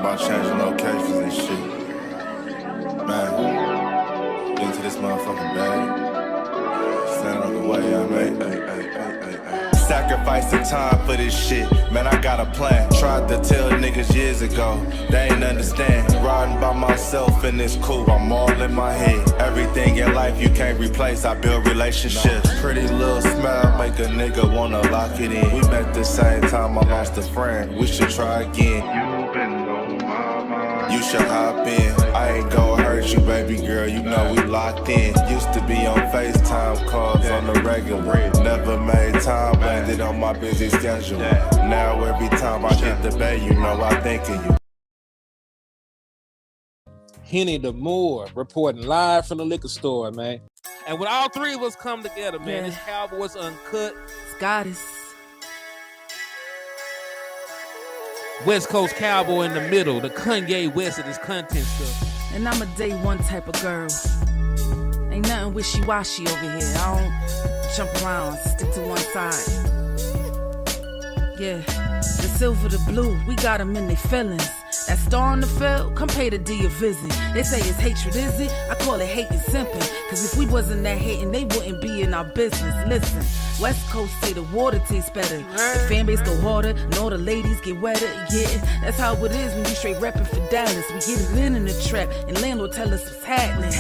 about changing locations and shit. Man, get into this motherfucking bag. Stand on the way, I made. Sacrificing time for this shit. Man, I got a plan. Tried to tell niggas years ago. They ain't understand. Riding by myself and it's cool. I'm all in my head. Everything in life you can't replace. I build relationships. Pretty little smile make a nigga wanna lock it in. We met the same time I lost a friend. We should try again. You been on my mind. You should hop in. I ain't gonna hurt you, baby girl. You know we locked in. Used to be on FaceTime calls on the regular. Never made time, landed on my busy schedule. Now every time I get the bay, you know I think of you. Henny the Moore reporting live from the liquor store, man. And when all three of us come together, man, it's Cowboys Uncut. Goddess. West Coast Cowboy in the middle, the Kanye West of this content stuff. And I'm a day one type of girl. Ain't nothing wishy-washy over here. I don't jump around, stick to one side. Yeah, the silver, the blue, we got them in their feelings. That star on the field, come pay the D a visit. They say it's hatred, is it? I call it hate and simping. Cause if we wasn't that hating, they wouldn't be in our business. Listen, West Coast say the water tastes better. The fan base go harder, and all the ladies get wetter. Yeah, that's how it is when you straight reppin' for Dallas. We get it in the trap, and landlord tell us what's happening.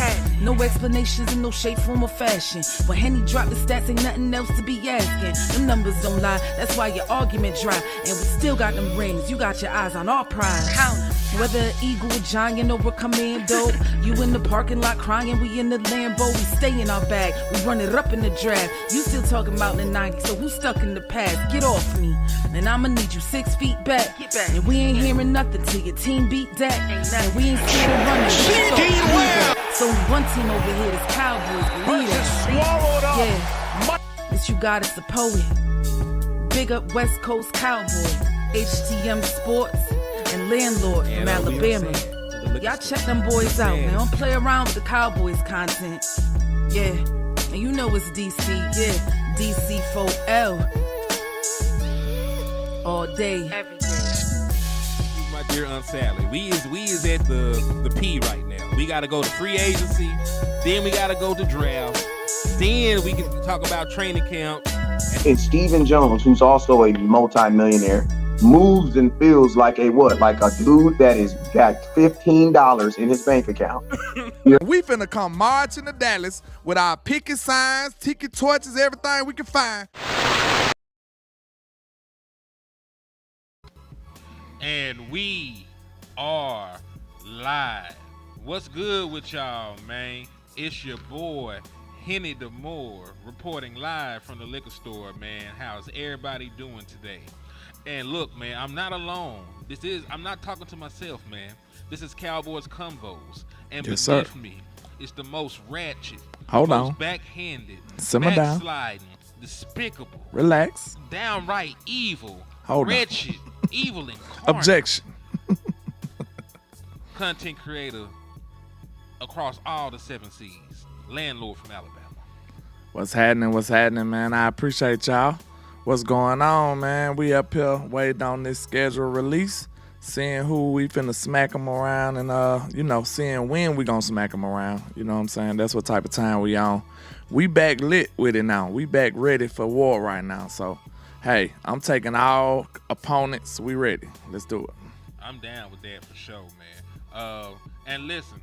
No explanations in no shape, form, or fashion. When Henny drop the stats, ain't nothing else to be asking. Them numbers don't lie, that's why your argument dry. And we still got them rings, you got your eyes on our prize. Whether an eagle, a giant, or a commando, you in the parking lot crying, we in the Lambo, we stay in our bag, we run it up in the draft. You still talking about the 90s, so who's stuck in the past? Get off me, and I'ma need you 6 feet back. And we ain't hearing nothing till your team beat Dak. And we ain't scared of running. It's only one team over here, this Cowboys. Believe it. Yeah, this you got is a poet. Big up West Coast Cowboy, HTM Sports, and LandLord from Alabama. Y'all check them boys out, man. Don't play around with the Cowboys content. Yeah, and you know it's DC. Yeah, DC4L. All day, every day. My dear Aunt Sally, we is at the P right now. We got to go to free agency, then we got to go to draft, then we can talk about training camp. And Stephen Jones, who's also a multi-millionaire, moves and feels like a what? Like a dude that is got $15 in his bank account. We finna come marching to Dallas with our picket signs, ticket torches, everything we can find. And we are live. What's good with y'all, man? It's your boy, Henny the Moore, reporting live from the liquor store, man. How's everybody doing today? And look, man, I'm not alone. I'm not talking to myself, man. This is Cowboys Combos. And beneath me, it's the most ratchet, most backhanded, backsliding, despicable, relax, downright evil, wretched, evil incarnate. Objection. Content creator across all the 7 C's. LandLord from Alabama. What's happening, man? I appreciate y'all. What's going on, man? We up here waiting on this schedule release, seeing who we finna smack them around, and seeing when we gonna smack them around. You know what I'm saying? That's what type of time we on. We back lit with it now. We back ready for war right now. So, hey, I'm taking all opponents. We ready. Let's do it. I'm down with that for sure, man. And listen,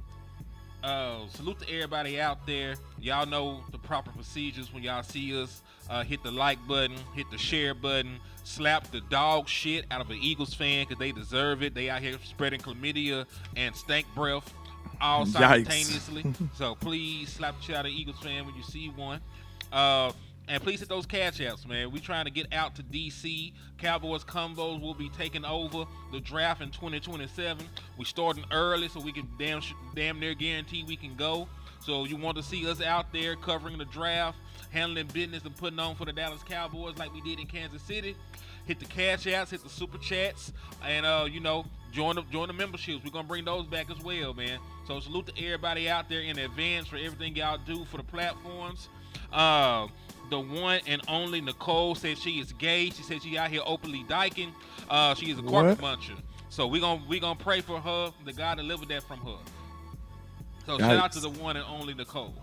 salute to everybody out there. Y'all know the proper procedures when y'all see us. Hit the like button, hit the share button, slap the dog shit out of an Eagles fan because they deserve it. They out here spreading chlamydia and stank breath all simultaneously. So please slap the shit out of an Eagles fan when you see one. And please hit those cash outs, man. We trying to get out to DC. Cowboys Combos will be taking over the draft in 2027. We starting early so we can damn near guarantee we can go. So you want to see us out there covering the draft, handling business and putting on for the Dallas Cowboys like we did in Kansas City. Hit the cash outs, hit the super chats, and join the memberships. We're gonna bring those back as well, man. So salute to everybody out there in advance for everything y'all do for the platforms. The one and only Nicole said she is gay. She said she out here openly dyking. She is a carpet muncher. So we gonna pray for her that God delivered that from her. So Yikes. shout out to the one and only Nicole.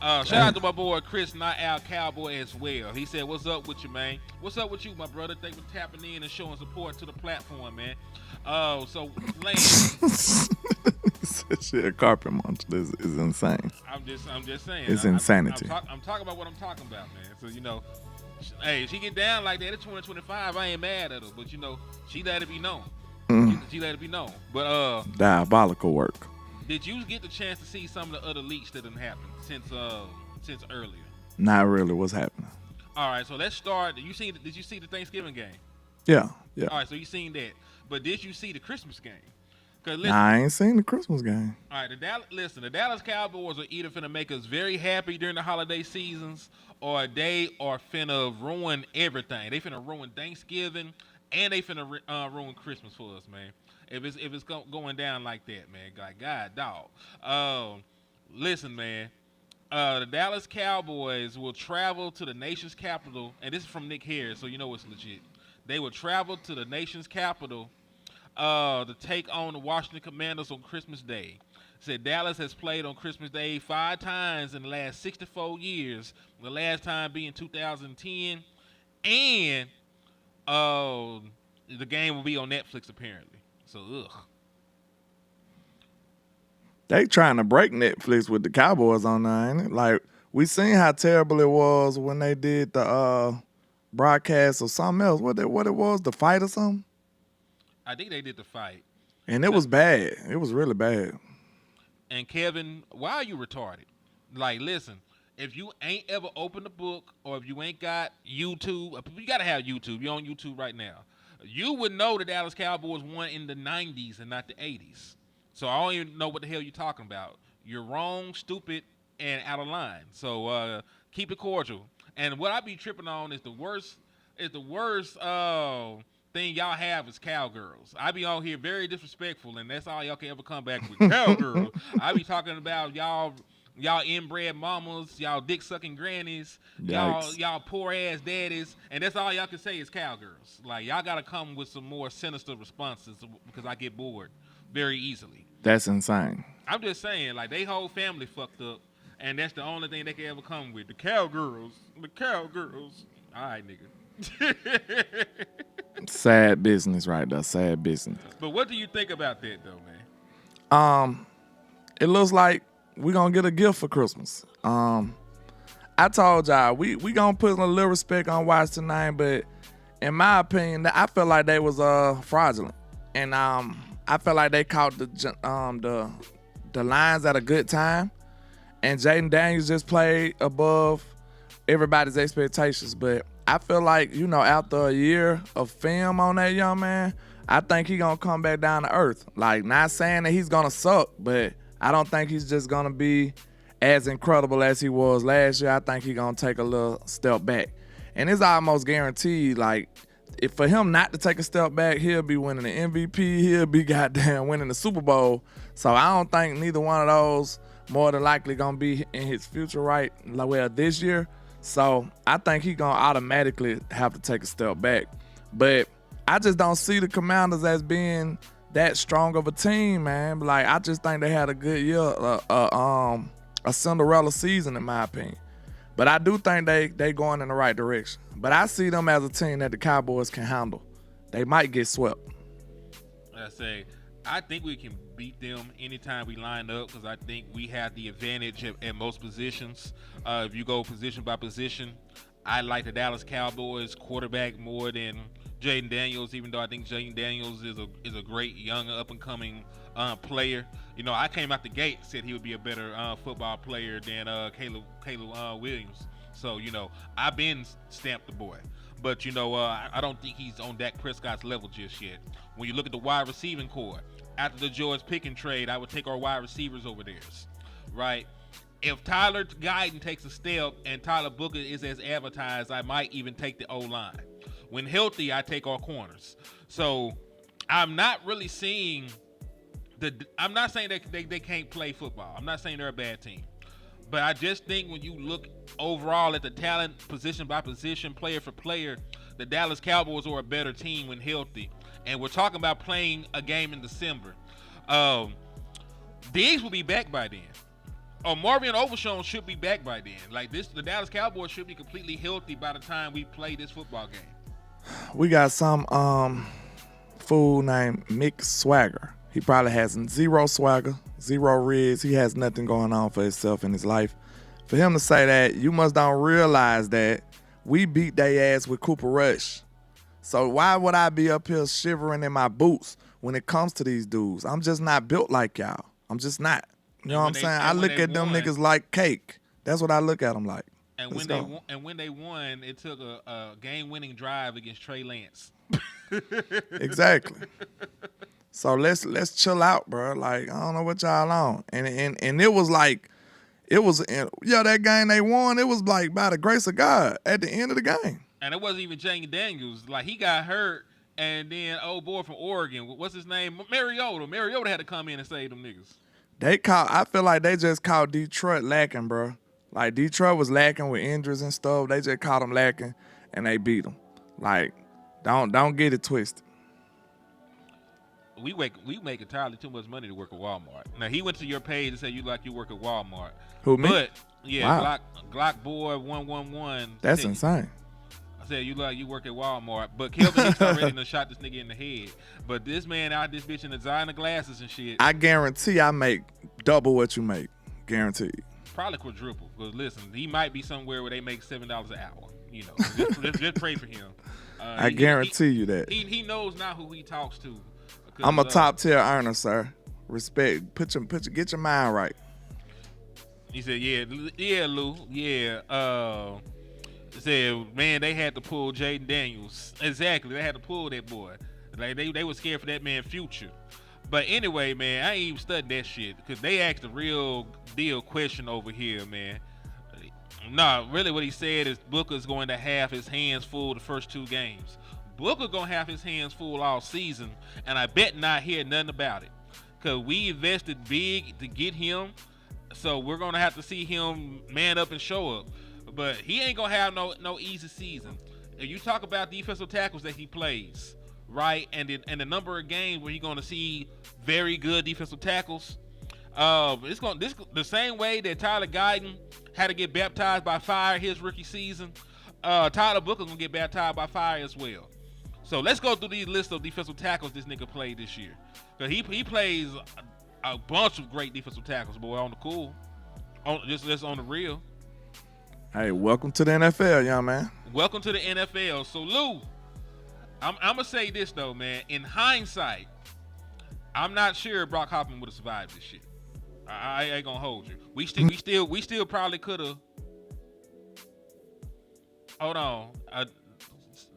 Shout out to my boy Chris, not Al Cowboy as well. He said, "What's up with you, man? What's up with you, my brother? Thanks for tapping in and showing support to the platform, man." So Lane, Shit, a carpet monster is insane. I'm just saying, It's insanity. I'm talking about what I'm talking about, man. So hey, if she get down like that at 2025, I ain't mad at her, but she let it be known. She let it be known. But Diabolical work. did you get the chance to see some of the other leaks that done happened since earlier? Not really. What's happening? All right, so let's start. Did you see the Thanksgiving game? Yeah. All right, so you seen that, but did you see the Christmas game? Cause Nah, I ain't seen the Christmas game. All right, the Dallas Cowboys are either finna make us very happy during the holiday seasons, or they are finna ruin everything. They finna ruin Thanksgiving, and they finna ruin Christmas for us, man. If it's going down like that, man, God dog. Listen, man. The Dallas Cowboys will travel to the nation's capital, and this is from Nick Harris, so you know it's legit. They will travel to the nation's capital to take on the Washington Commanders on Christmas Day. Said Dallas has played on Christmas Day 5 times in the last 64 years, the last time being 2010, and the game will be on Netflix apparently. So, They trying to break Netflix with the Cowboys on there, ain't it? Like, we seen how terrible it was when they did the broadcast or something else. What it was, the fight or something? I think they did the fight. And it was bad. It was really bad. And Kevin, why are you retarded? Like, listen, if you ain't ever opened a book or if you ain't got YouTube, you got to have YouTube. You're on YouTube right now. You would know the Dallas Cowboys won in the 90s and not the 80s. So I don't even know what the hell you're talking about. You're wrong, stupid, and out of line. So keep it cordial. And what I be tripping on is the worst thing y'all have is cowgirls. I be on here very disrespectful, and that's all y'all can ever come back with. Cowgirls. I be talking about y'all inbred mamas, y'all dick sucking grannies, y'all poor ass daddies, and that's all y'all can say is cowgirls. Like, y'all gotta come with some more sinister responses because I get bored very easily. That's insane. I'm just saying, like, they whole family fucked up, and that's the only thing they can ever come with. The cowgirls. All right, nigga. Sad business right there. Sad business. But what do you think about that, though, man? It looks like we gonna get a gift for Christmas. I told y'all we gonna put a little respect on Washington name, but in my opinion, I felt like they was fraudulent, and I felt like they caught the lines at a good time, and Jaden Daniels just played above everybody's expectations. But I feel like, after a year of film on that young man, I think he gonna come back down to earth. Like, not saying that he's gonna suck, but I don't think he's just gonna be as incredible as he was last year. I think he's gonna take a little step back. And it's almost guaranteed, like, if for him not to take a step back, he'll be winning the MVP, he'll be goddamn winning the Super Bowl. So I don't think neither one of those more than likely gonna be in his future this year. So I think he's gonna automatically have to take a step back. But I just don't see the Commanders as being that strong of a team, man. Like, I just think they had a good year, a Cinderella season in my opinion. But I do think they going in the right direction. But I see them as a team that the Cowboys can handle. They might get swept. I think we can beat them anytime we line up because I think we have the advantage at most positions. If you go position by position, I like the Dallas Cowboys quarterback more than Jaden Daniels, even though I think Jaden Daniels is a great young up-and-coming player. I came out the gate, said he would be a better football player than Caleb Williams. So, I've been stamped the boy. But, I don't think he's on Dak Prescott's level just yet. When you look at the wide receiving core, after the George Pickens trade, I would take our wide receivers over theirs, right? If Tyler Guyton takes a step and Tyler Booker is as advertised, I might even take the O-line. When healthy, I take our corners. So I'm not really seeing I'm not saying that they can't play football. I'm not saying they're a bad team. But I just think when you look overall at the talent, position by position, player for player, the Dallas Cowboys are a better team when healthy. and we're talking about playing a game in December, Diggs will be back by then. Marvin Overshown should be back by then. Like this, the Dallas Cowboys should be completely healthy by the time we play this football game. We got some fool named Mick Swagger. He probably has zero swagger, zero riz. He has nothing going on for himself in his life. For him to say that, you must don't realize that we beat their ass with Cooper Rush. So why would I be up here shivering in my boots when it comes to these dudes? I'm just not built like y'all. I'm just not. You know what I'm saying? I look at them niggas like cake. That's what I look at them like. And when they won, it took a game-winning drive against Trey Lance. Exactly. So let's chill out, bro. Like, I don't know what y'all on. And it was like, that game they won, it was like by the grace of God at the end of the game. And it wasn't even Jane Daniels. Like, he got hurt, and then old boy from Oregon, what's his name? Mariota had to come in and save them niggas. I feel like they just caught Detroit lacking, bro. Like, Detroit was lacking with injuries and stuff. They just caught them lacking, and they beat them. Like, don't get it twisted. We make entirely too much money to work at Walmart. Now, he went to your page and said you work at Walmart. Who, me? But, yeah, wow. Glock Boy 111. That's insane. I said you work at Walmart. But Kelvin Hicks already done shot this nigga in the head. But this man out this bitch in designer glasses and shit. I guarantee I make double what you make. Guaranteed. Probably quadruple. Because listen, he might be somewhere where they make $7 an hour. You know, just pray for him. I guarantee you that. He knows not who he talks to. I'm a top tier earner, sir. Respect. Get your mind right. He said, yeah, Lou, yeah. Said, man, they had to pull Jaden Daniels. Exactly, they had to pull that boy. Like they were scared for that man's future. But anyway, man, I ain't even studying that shit because they asked a real deal question over here, man. Nah, really, what he said is Booker's going to have his hands full the first 2 games. Booker gonna have his hands full all season, and I bet not hear nothing about it. Cause we invested big to get him, so we're gonna have to see him man up and show up. But he ain't gonna have no easy season. If you talk about defensive tackles that he plays, right, and the number of games where he's gonna see very good defensive tackles, the same way that Tyler Guyton had to get baptized by fire his rookie season. Tyler Booker's gonna get baptized by fire as well. So let's go through these list of defensive tackles this nigga played this year. Cause he plays a bunch of great defensive tackles, boy, on the cool. Just on the real. Hey, welcome to the NFL, young man. Welcome to the NFL. So Lou, I'm gonna say this though, man. In hindsight, I'm not sure Brock Hoffman would have survived this shit. I ain't gonna hold you. We still probably could have. Hold on.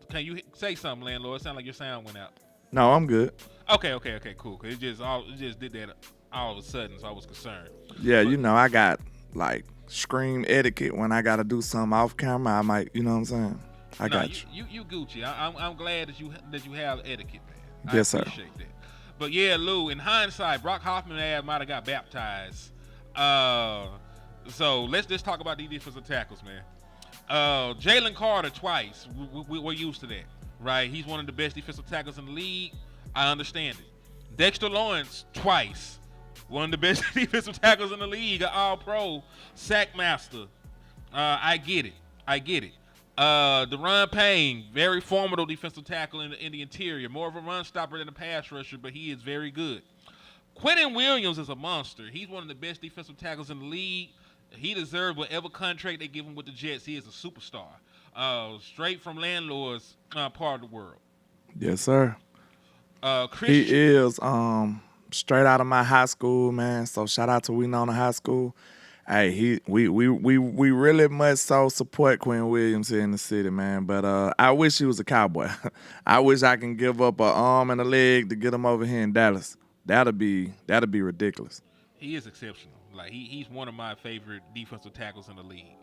Can you say something, landlord? It sounds like your sound went out. No, I'm good. Okay, cool. Cause it just did that all of a sudden, so I was concerned. Yeah, I got like scream etiquette when I gotta do something off camera. I might, you know what I'm saying? I got you. You Gucci. I'm glad that you have etiquette, man. Yes, I appreciate that. But yeah, Lou. In hindsight, Brock Hoffman might have got baptized. So let's just talk about these defensive tackles, man. Jalen Carter twice. We're used to that, right? He's one of the best defensive tackles in the league. I understand it. Dexter Lawrence twice. One of the best defensive tackles in the league, an all-pro, sack master. I get it. Deron Payne, very formidable defensive tackle in the interior. More of a run stopper than a pass rusher, but he is very good. Quentin Williams is a monster. He's one of the best defensive tackles in the league. He deserves whatever contract they give him with the Jets. He is a superstar. Straight from LandLord's part of the world. Yes, sir. Christian. He is straight out of my high school, man. So shout out to Winona High School. Hey, we really much so support Quinn Williams here in the city, man. But I wish he was a Cowboy. I wish I can give up an arm and a leg to get him over here in Dallas. That'll be ridiculous. He is exceptional. Like he's one of my favorite defensive tackles in the league.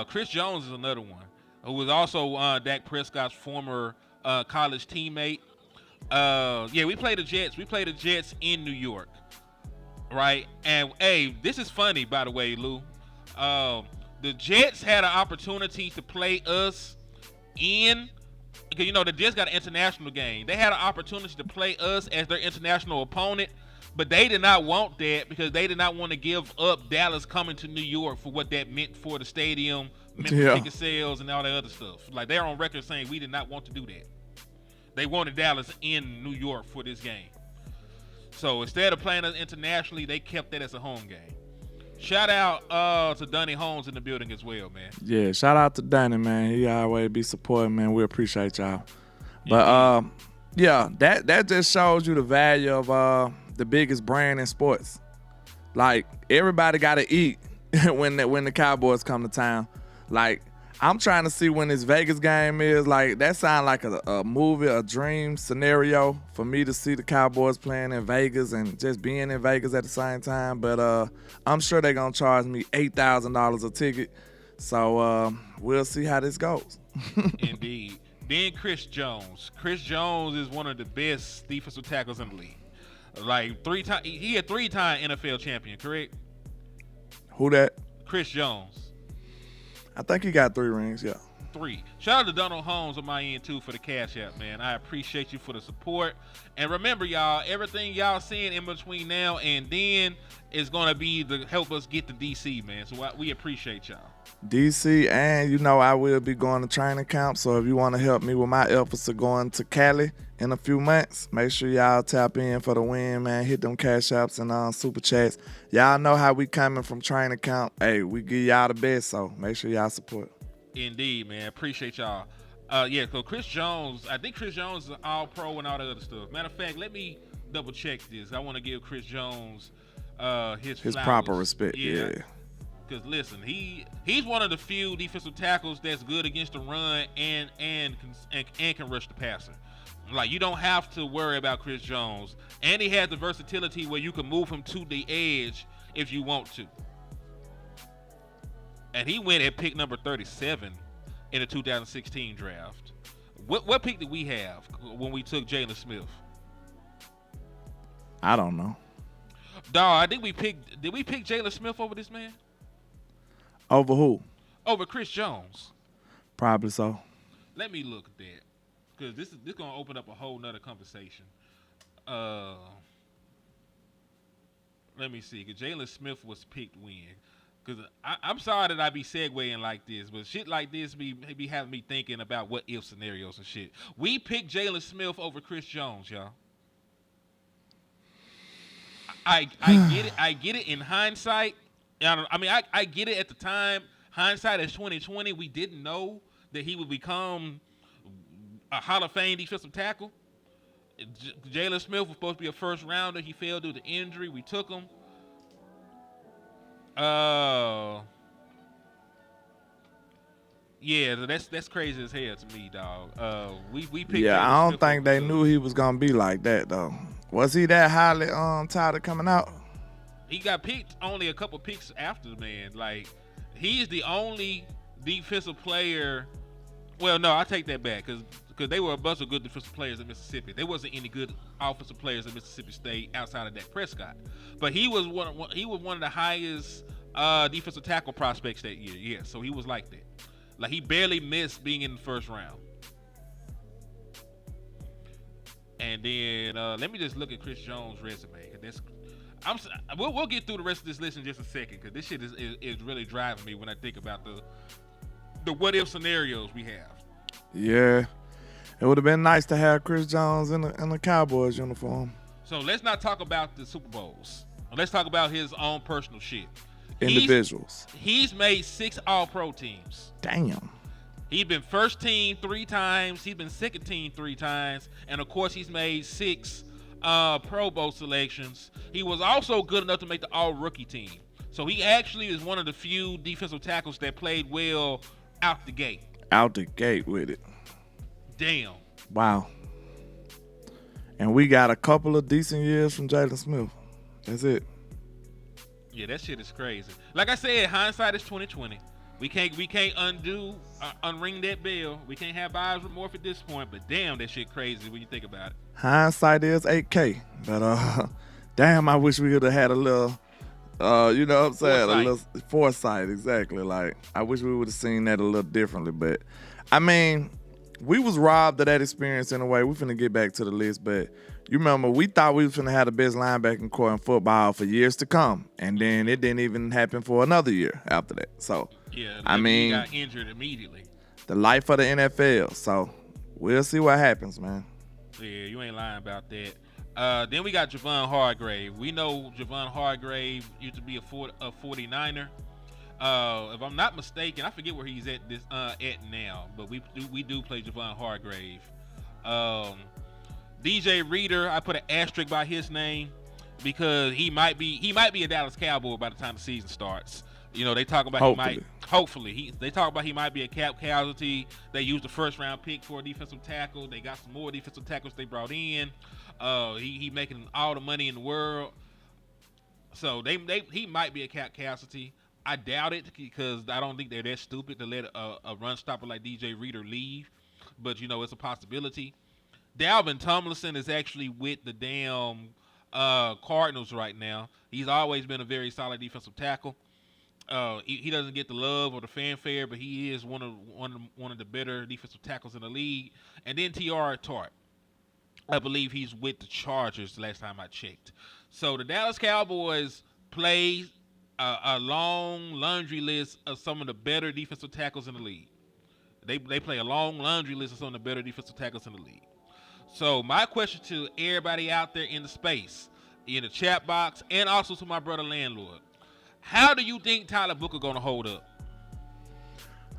Chris Jones is another one who was also Dak Prescott's former college teammate. We played the Jets. We played the Jets in New York, right? And hey, this is funny, by the way, Lou. The Jets had an opportunity to play us in because they just got an international game. They had an opportunity to play us as their international opponent, but they did not want that because they did not want to give up Dallas coming to New York for what that meant for the stadium, meant for ticket sales, and all that other stuff. Like, they're on record saying we did not want to do that. They wanted Dallas in New York for this game. So instead of playing us internationally, they kept that as a home game. Shout out to Donnie Holmes in the building as well, man. Yeah, shout out to Donnie, man. He always be supporting, man. We appreciate y'all. But yeah, that just shows you the value of the biggest brand in sports. Like, everybody gotta eat when the Cowboys come to town. Like, I'm trying to see when this Vegas game is. Like, that sounds like a movie, a dream scenario for me to see the Cowboys playing in Vegas and just being in Vegas at the same time. But I'm sure they're going to charge me $8,000 a ticket. So we'll see how this goes. Indeed. Then Chris Jones. Chris Jones is one of the best defensive tackles in the league. Like, he a 3-time NFL champion, correct? Who that? Chris Jones. I think he got 3 rings, yeah. 3. Shout out to Donald Holmes on my end, too, for the cash app, man. I appreciate you for the support. And remember, y'all, everything y'all seeing in between now and then is going to be to help us get to D.C., man. So we appreciate y'all. D.C., and I will be going to training camp. So if you want to help me with my efforts of going to Cali in a few months, make sure y'all tap in for the win, man. Hit them cash apps and super chats. Y'all know how we coming from training camp. Hey, we give y'all the best, so make sure y'all support. Indeed, man. Appreciate y'all. Yeah, so Chris Jones, I think Chris Jones is an all-pro and all that other stuff. Matter of fact, let me double-check this. I want to give Chris Jones his flowers. Proper respect, yeah. Because, listen, he's one of the few defensive tackles that's good against the run and can rush the passer. Like, you don't have to worry about Chris Jones. And he has the versatility where you can move him to the edge if you want to. And he went at pick number 37 in the 2016 draft. What pick did we have when we took Jalen Smith? I don't know. Dawg, I think did we pick Jalen Smith over this man? Over who? Over Chris Jones. Probably so. Let me look at that. Because this is going to open up a whole nother conversation. Let me see. Because Jalen Smith was picked when? Because I'm sorry that I be segueing like this, but shit like this be having me thinking about what if scenarios and shit. We picked Jalen Smith over Chris Jones, y'all. I get it. I get it in hindsight. I get it at the time. Hindsight is 2020. We didn't know that he would become a Hall of Fame defensive tackle. Jalen Smith was supposed to be a first rounder. He failed due to injury. We took him. Yeah, that's crazy as hell to me, dog. We picked. Yeah, Jalen I don't Smith think they knew he was gonna be like that though. Was he that highly touted coming out? He got picked only a couple picks after the man. Like, he's the only defensive player. Well, no, I take that back because they were a bunch of good defensive players at Mississippi. There wasn't any good offensive players at Mississippi State outside of Dak Prescott. But he was one of the highest defensive tackle prospects that year. Yeah, so he was like that. Like, he barely missed being in the first round. And then let me just look at Chris Jones' resume. We'll get through the rest of this list in just a second because this shit is really driving me when I think about the what if scenarios we have. Yeah, it would have been nice to have Chris Jones in the Cowboys uniform. So let's not talk about the Super Bowls. Let's talk about his own personal shit. Individuals. He's made 6 All-Pro teams. Damn. He's been first team 3 times. He's been second team 3 times. And, of course, he's made 6 Pro Bowl selections. He was also good enough to make the All-Rookie team. So he actually is one of the few defensive tackles that played well out the gate. Out the gate with it. Damn. Wow. And we got a couple of decent years from Jalen Smith. That's it. Yeah, that shit is crazy. Like I said, hindsight is 2020. We can't unring that bell. We can't have buyer's remorse at this point. But damn, that shit crazy when you think about it. Hindsight is 8K. But damn, I wish we would have had a little, you know what I'm saying? Foresight. A little foresight, exactly. Like, I wish we would have seen that a little differently. But I mean, we was robbed of that experience in a way. We finna get back to the list, but you remember we thought we was finna have the best linebacking core in football for years to come, and then it didn't even happen for another year after that. So Yeah, I mean, he got injured immediately. the life of the NFL. So we'll see what happens, man. Yeah, you ain't lying about that. Then we got Javon Hargrave. We know Javon Hargrave used to be a 49er. If I'm not mistaken, I forget where he's at now, but we do play Javon Hargrave. DJ Reader, I put an asterisk by his name because he might be a Dallas Cowboy by the time the season starts. You know, they talk about they talk about he might be a cap casualty. They used the first round pick for a defensive tackle. They got some more defensive tackles they brought in. He making all the money in the world. So he might be a cap casualty. I doubt it because I don't think they're that stupid to let a run stopper like DJ Reader leave. But, you know, it's a possibility. Dalvin Tomlinson is actually with the damn Cardinals right now. He's always been a very solid defensive tackle. He doesn't get the love or the fanfare, but he is one of the better defensive tackles in the league. And then T.R. Tart. I believe he's with the Chargers last time I checked. So the Dallas Cowboys play a long laundry list of some of the better defensive tackles in the league. They play a long laundry list of some of the better defensive tackles in the league. So my question to everybody out there in the space, in the chat box, and also to my brother LandLord, how do you think Tyler Booker gonna hold up?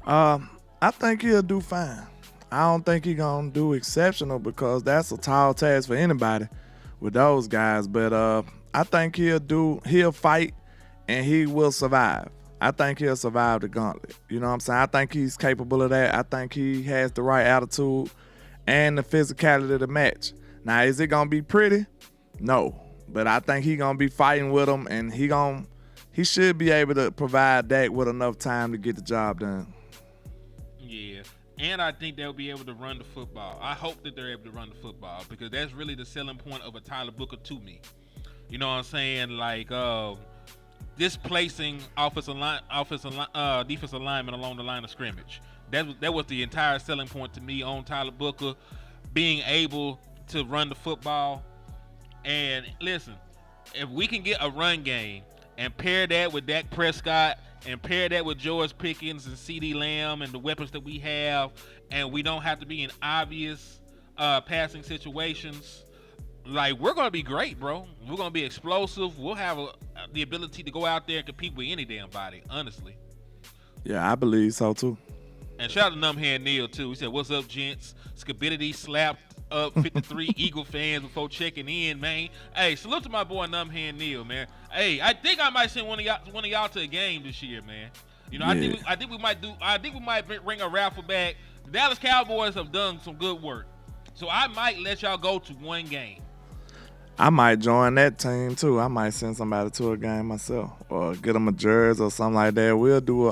I think he'll do fine. I don't think he's gonna do exceptional because that's a tall task for anybody with those guys. But I think he'll fight and he will survive. I think he'll survive the gauntlet. You know what I'm saying? I think he's capable of that. I think he has the right attitude and the physicality to match. Now, is it gonna be pretty? No. But I think he's gonna be fighting with him, and he should be able to provide Dak with enough time to get the job done. Yeah. And I think they'll be able to run the football. I hope that they're able to run the football because that's really the selling point of a Tyler Booker to me. You know what I'm saying? Like displacing defensive linemen along the line of scrimmage. That was the entire selling point to me on Tyler Booker, being able to run the football. And listen, if we can get a run game and pair that with Dak Prescott and pair that with George Pickens and CeeDee Lamb and the weapons that we have, and we don't have to be in obvious passing situations, like, we're going to be great, bro. We're going to be explosive. We'll have the ability to go out there and compete with any damn body, honestly. Yeah, I believe so, too. And shout out to Numbhead Neil, too. He said, "What's up, gents? Scabidity slapped up 53 Eagle fans before checking in, man." Hey, salute to my boy Numbhead Neil, man. Hey, I think I might send one of y'all to a game this year, man. You know, Yeah. I think we might bring a raffle back. The Dallas Cowboys have done some good work, so I might let y'all go to one game. I might join that team too. I might send somebody to a game myself, or get them a jersey or something like that. We'll do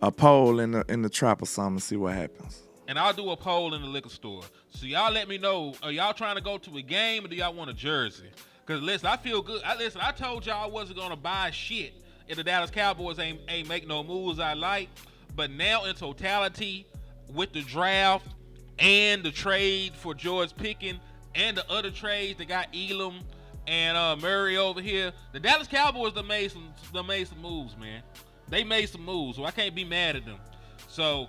a poll in the trap or something and see what happens. And I'll do a poll in the liquor store. So y'all let me know, are y'all trying to go to a game or do y'all want a jersey? Because listen, I feel good. I told y'all I wasn't going to buy shit if the Dallas Cowboys ain't make no moves I like. But now in totality, with the draft and the trade for George Pickens and the other trades that got Elam and Murray over here, the Dallas Cowboys done made some moves, man. They made some moves, so I can't be mad at them. So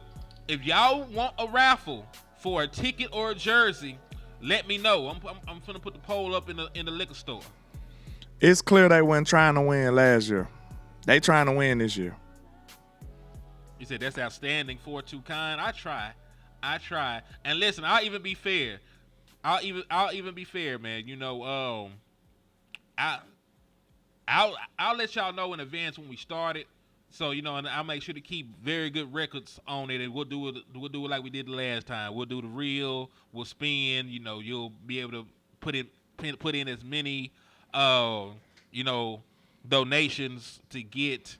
if y'all want a raffle for a ticket or a jersey, let me know. I'm finna put the poll up in the liquor store. It's clear they weren't trying to win last year. They trying to win this year. You said that's outstanding. 4-2 kind. I try. And listen, I'll even be fair. I'll even be fair, man. You know, I'll let y'all know in advance when we start it. So, you know, and I'll make sure to keep very good records on it, and we'll do it like we did the last time. We'll do the reel, we'll spin, you know, you'll be able to put in as many you know, donations to get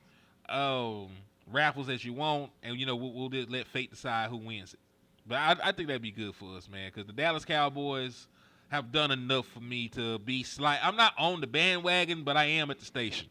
raffles as you want, and you know, we'll just let fate decide who wins it. But I think that'd be good for us, man, because the Dallas Cowboys have done enough for me to be I'm not on the bandwagon, but I am at the station.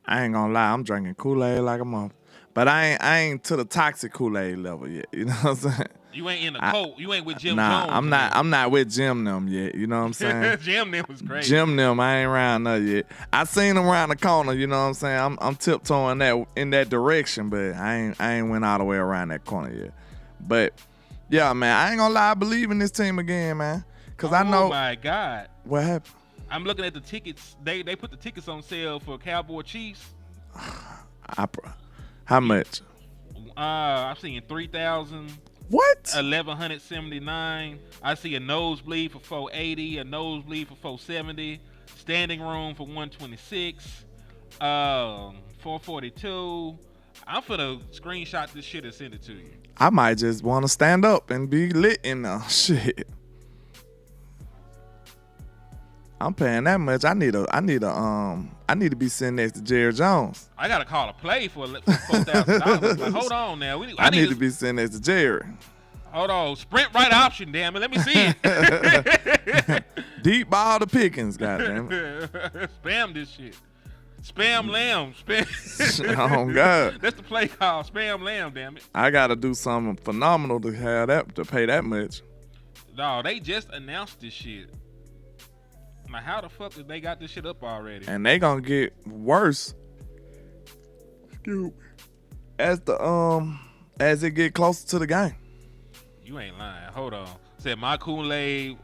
I ain't gonna lie, I'm drinking Kool-Aid like a mother. But I ain't to the toxic Kool-Aid level yet. You know what I'm saying? You ain't in the coat. You ain't with Jim Nah, Jones. I'm not with Jim them yet. You know what I'm saying? Jim them was crazy. Jim them, I ain't around there yet. I seen him around the corner. You know what I'm saying? I'm tiptoeing in that direction, but I ain't went all the way around that corner yet. But yeah, man, I ain't gonna lie. I believe in this team again, man. Cause I know. Oh my God. What happened? I'm looking at the tickets. They put the tickets on sale for Cowboy Chiefs. How much? I've seen 3,000. What? 1,179. I see a nosebleed for 480, a nosebleed for 470, standing room for 126, 442. I'm finna screenshot this shit and send it to you. I might just want to stand up and be lit in the shit. I'm paying that much. I need to be sitting next to Jerry Jones. I gotta call a play for $4,000. Like, hold on now. I need to be sitting next to Jerry. Hold on. Sprint right option, damn it. Let me see it. Deep ball to Pickens, goddamn it. Spam this shit. Spam lamb. Spam. Oh God. That's the play call. Spam lamb, damn it. I gotta do something phenomenal to pay that much. No, they just announced this shit. Now, how the fuck did they got this shit up already? And they gonna get worse. As it get closer to the game. You ain't lying. Hold on. Said my Kool-Aid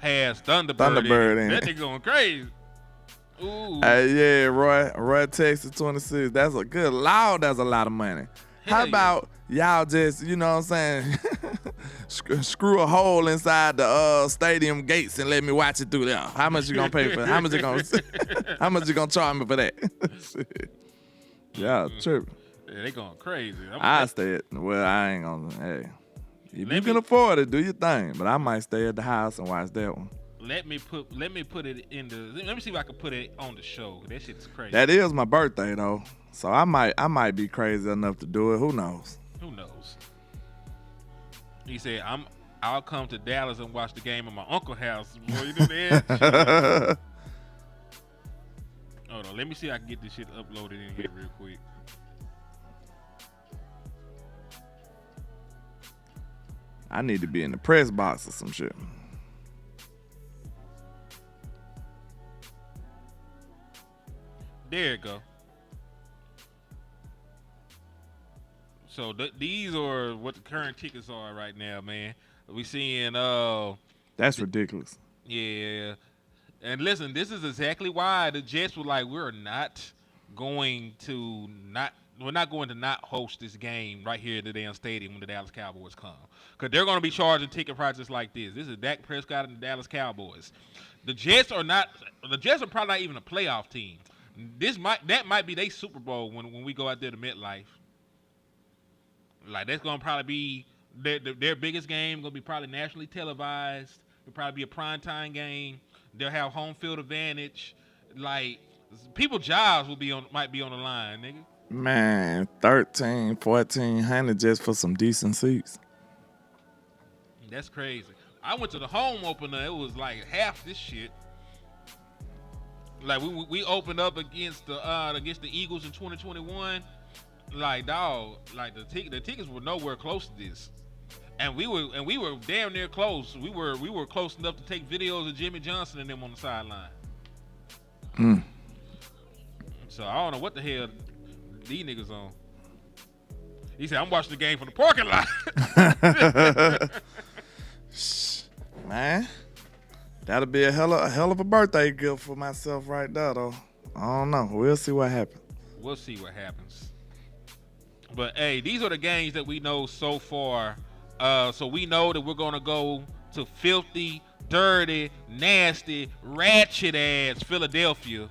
has Thunderbird in it. That nigga going crazy. Ooh. Yeah, Roy Texas 26. That's a good loud. That's a lot of money. How about y'all just, you know what I'm saying, screw a hole inside the stadium gates and let me watch it through there? How much you gonna pay for it? How much you gonna charge me for that? Yeah, tripping. Yeah, they going crazy. I stay at, well, I ain't gonna, hey. If you can afford it, do your thing. But I might stay at the house and watch that one. Let me put it in the. Let me see if I can put it on the show. That shit's crazy. That is my birthday though, so I might be crazy enough to do it. Who knows? Who knows? He said, I'll come to Dallas and watch the game at my uncle's house. Boy, you do that? Hold on, let me see if I can get this shit uploaded in here real quick. I need to be in the press box or some shit. There you go. So these are what the current tickets are right now, man. We seeing that's ridiculous. Yeah. And listen, this is exactly why the Jets were like, we're not going to not host this game right here at the damn stadium when the Dallas Cowboys come. Because they're going to be charging ticket prices like this. This is Dak Prescott and the Dallas Cowboys. The Jets are probably not even a playoff team. That might be their Super Bowl when we go out there to MetLife. Like, that's going to probably be their biggest game, going to be probably nationally televised. It'll probably be a primetime game. They'll have home field advantage. Like, people's jobs might be on the line, nigga. Man, 13, 1400 just for some decent seats. That's crazy. I went to the home opener. It was like half this shit. Like, we opened up against the Eagles in 2021. Like, dog, like the tickets were nowhere close to this. And we were damn near close. We were close enough to take videos of Jimmy Johnson and them on the sideline. So I don't know what the hell these niggas on. He said, I'm watching the game from the parking lot. Man, that'll be a hell of a birthday gift for myself right there, though. I don't know. We'll see what happens. We'll see what happens. But, hey, these are the games that we know so far. So we know that we're going to go to filthy, dirty, nasty, ratchet-ass Philadelphia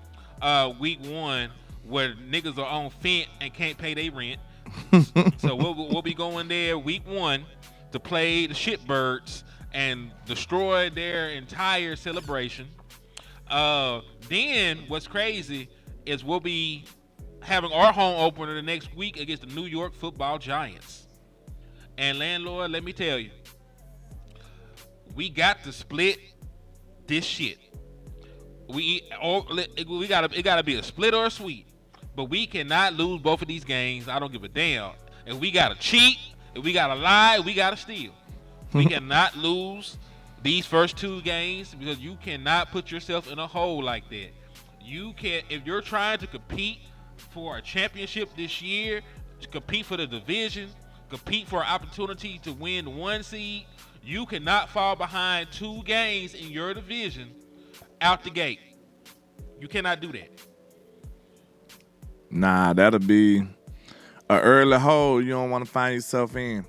week 1 where niggas are on Fent and can't pay their rent. So we'll be going there week 1 to play the shitbirds and destroy their entire celebration. Then what's crazy is we'll be having our home opener the next week against the New York Football Giants. And LandLord, let me tell you, we got to split this shit. It gotta be a split or a sweep. But we cannot lose both of these games. I don't give a damn. If we gotta cheat, if we gotta lie, we gotta steal. We cannot lose these first 2 games because you cannot put yourself in a hole like that. You can, if you're trying to compete for a championship this year, to compete for the division, compete for an opportunity to win 1 seed, you cannot fall behind 2 games in your division out the gate. You cannot do that. Nah, that'll be an early hole you don't want to find yourself in.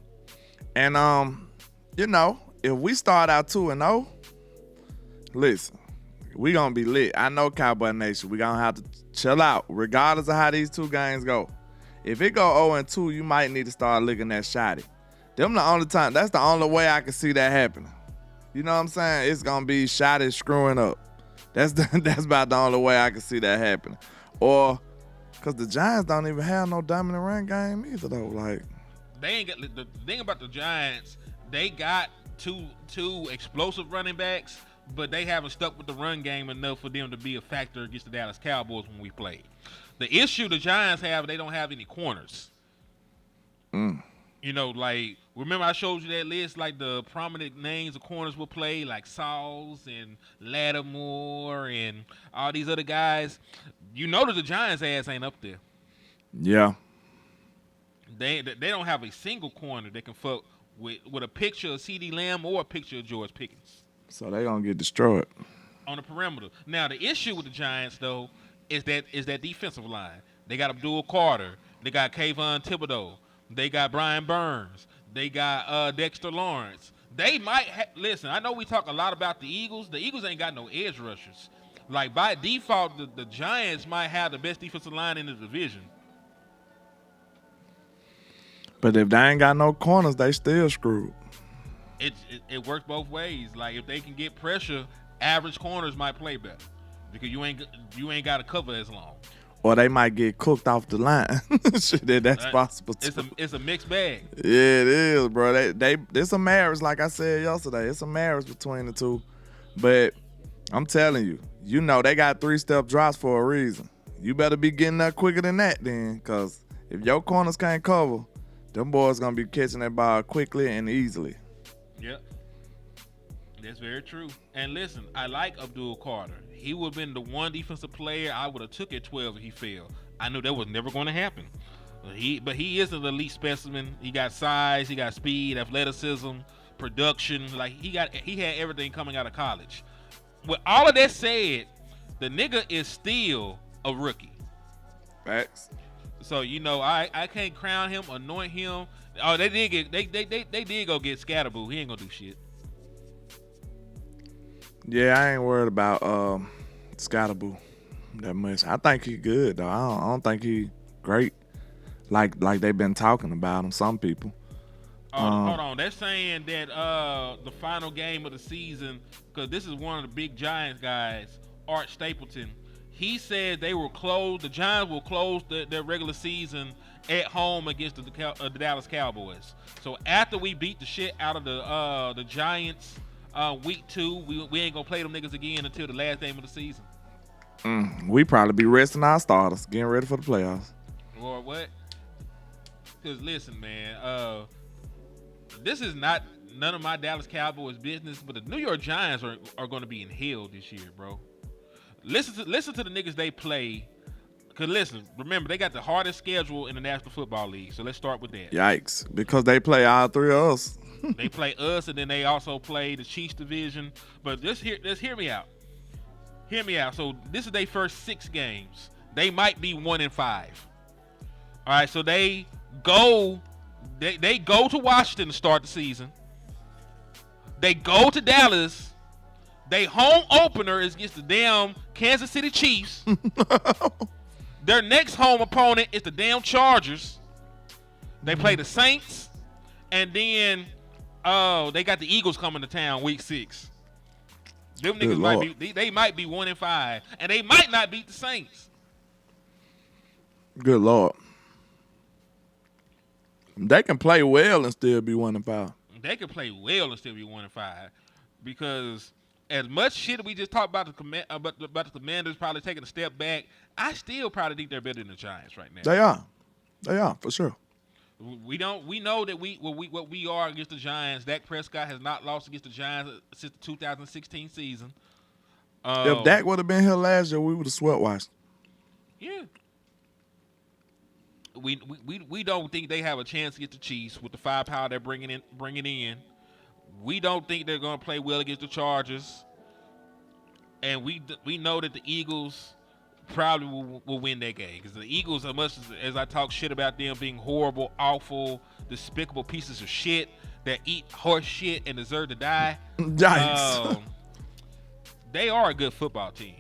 And if we start out 2-0, listen, we gonna be lit. I know Cowboy Nation, we gonna have to chill out, regardless of how these 2 games go. If it go 0-2, you might need to start looking at Shotty. That's the only way I can see that happening. You know what I'm saying? It's gonna be Shotty screwing up. That's about the only way I can see that happening. Or because the Giants don't even have no dominant run game either, though. Like, they ain't got the thing about the Giants. They got two explosive running backs, but they haven't stuck with the run game enough for them to be a factor against the Dallas Cowboys when we played. The issue the Giants have, they don't have any corners. You know, like, remember I showed you that list, like the prominent names of corners will play, like Sauls and Lattimore and all these other guys. You know that the Giants' ass ain't up there. Yeah. They don't have a single corner that can fuck with a picture of CeeDee Lamb or a picture of George Pickens. So they gonna get destroyed on the perimeter. Now the issue with the Giants though is that defensive line. They got Abdul Carter. They got Kayvon Thibodeau. They got Brian Burns. They got Dexter Lawrence. They might listen. I know we talk a lot about the Eagles. The Eagles ain't got no edge rushers. Like by default, the Giants might have the best defensive line in the division. But if they ain't got no corners, they still screwed. It works both ways. Like if they can get pressure, average corners might play better because you ain't got to cover as long. Or they might get cooked off the line. That's possible too. It's a mixed bag. Yeah, it is, bro. It's a marriage, like I said yesterday. It's a marriage between the two. But I'm telling you, they got 3-step drops for a reason. You better be getting there quicker than that then, because if your corners can't cover, them boys going to be catching that ball quickly and easily. Yep. That's very true. And listen, I like Abdul Carter. He would have been the one defensive player I would have took at 12 if he failed. I knew that was never going to happen. But he is an elite specimen. He got size, he got speed, athleticism, production. Like he had everything coming out of college. With all of that said, the nigga is still a rookie. Facts. So I can't crown him, anoint him. Oh, they did go get Scatterboo. He ain't gonna do shit. Yeah, I ain't worried about Scatterboo that much. I think he good though. I don't think he great. Like they've been talking about him. Some people. Hold on. They're saying that the final game of the season, because this is one of the big Giants guys, Art Stapleton. He said they will close. The Giants will close their regular season at home against the Dallas Cowboys. So after we beat the shit out of the Giants week 2, we ain't gonna play them niggas again until the last game of the season. We probably be resting our starters, getting ready for the playoffs. Or what? Because listen, man, this is not none of my Dallas Cowboys business, but the New York Giants are going to be in hell this year, bro. Listen to the niggas they play. Because listen, remember, they got the hardest schedule in the National Football League. So let's start with that. Yikes. Because they play all 3 of us. They play us, and then they also play the Chiefs division. But just hear me out. Hear me out. So this is their first 6 games. They might be 1-5. All right, so they go to Washington to start the season. They go to Dallas. They home opener is against the damn Kansas City Chiefs. Their next home opponent is the damn Chargers. They play the Saints, and then they got the Eagles coming to town week 6. Them niggas might be 1-5, and they might not beat the Saints. Good Lord. They can play well and still be 1-5. They can play well and still be 1-5 because as much shit we just talked about about the Commanders probably taking a step back, I still probably think they're better than the Giants right now. They are for sure. We know that what we are against the Giants. Dak Prescott has not lost against the Giants since the 2016 season. If Dak would have been here last year, we would have swept Washington. Yeah. We don't think they have a chance against the Chiefs with the firepower they're bringing in. We don't think they're going to play well against the Chargers, and we know that the Eagles probably will win that game because the Eagles, as much as I talk shit about them being horrible, awful, despicable pieces of shit that eat horse shit and deserve to die, Giants. They are a good football team.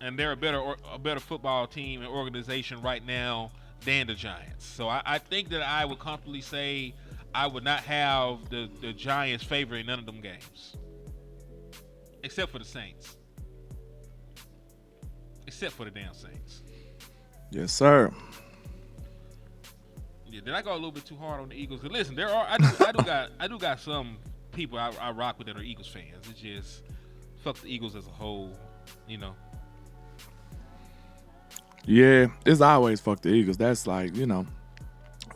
And they're a better football team and organization right now than the Giants. So I think that I would comfortably say I would not have the Giants favoring none of them games. Except for the Saints. Except for the damn Saints. Yes, sir. Yeah, did I go a little bit too hard on the Eagles? 'Cause listen, I do got some people I rock with that are Eagles fans. It's just fuck the Eagles as a whole, you know. Yeah, it's always fuck the Eagles. That's like,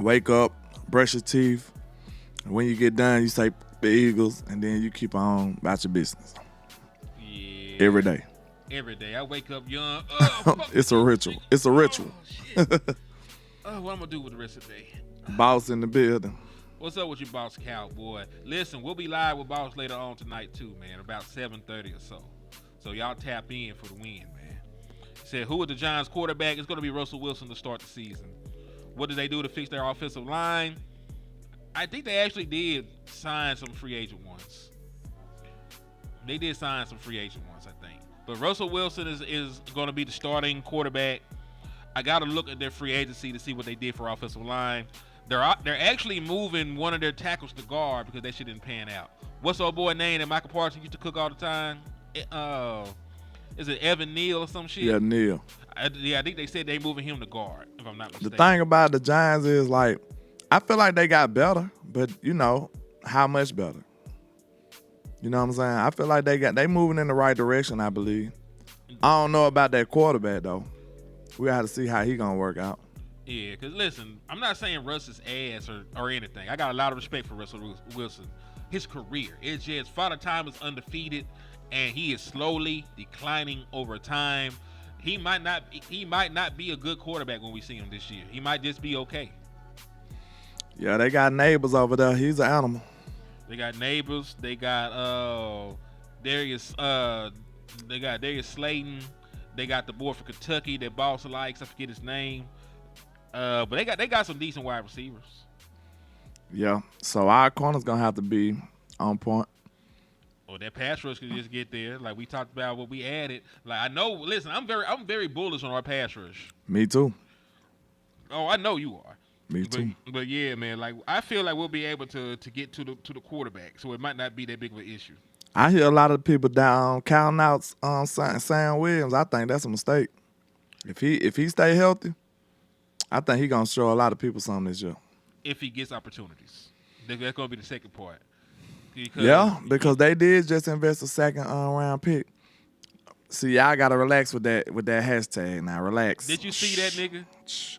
wake up, brush your teeth. When you get done, you say the Eagles, and then you keep on about your business. Yeah. Every day. Every day. I wake up young. It's a ritual. It's a ritual. Oh, shit. What I'm going to do with the rest of the day? Boss in the building. What's up with your Boss Cowboy? Listen, we'll be live with Boss later on tonight too, man, about 7:30 or so. So y'all tap in for the win, man. Said, who is the Giants quarterback? It's going to be Russell Wilson to start the season. What did they do to fix their offensive line? I think they actually did sign some free agent ones. They did sign some free agent ones, I think. But Russell Wilson is going to be the starting quarterback. I got to look at their free agency to see what they did for offensive line. They're actually moving one of their tackles to guard because that shit didn't pan out. What's old boy name that Michael Parsons used to cook all the time? Is it Evan Neal or some shit? Yeah, Neal. I think they said they moving him to guard, if I'm not mistaken. The thing about the Giants is, like, I feel like they got better, but, how much better? You know what I'm saying? I feel like they moving in the right direction, I believe. I don't know about that quarterback, though. We got to see how he going to work out. Yeah, because listen, I'm not saying Russ is ass or anything. I got a lot of respect for Russell Wilson. His career, it's just Father Time is undefeated, and he is slowly declining over time. He might not be a good quarterback when we see him this year. He might just be okay. Yeah, they got Neighbors over there. He's an animal. They got Neighbors. They got Darius. They got Darius Slayton. They got the boy from Kentucky that Boss likes. I forget his name. But they got some decent wide receivers. Yeah. So our corner's gonna have to be on point. Or that pass rush could just get there. Like we talked about what we added. Like I know. Listen, I'm very bullish on our pass rush. Me too. Oh, I know you are. Me too. But yeah, man. Like I feel like we'll be able to get to the quarterback, so it might not be that big of an issue. I hear a lot of people down counting out Sam Williams. I think that's a mistake. If he stay healthy, I think he gonna show a lot of people something this year. If he gets opportunities, that's gonna be the second part. Because they did just invest a second round pick. See, y'all gotta relax with that hashtag now. Relax. Did you see that nigga?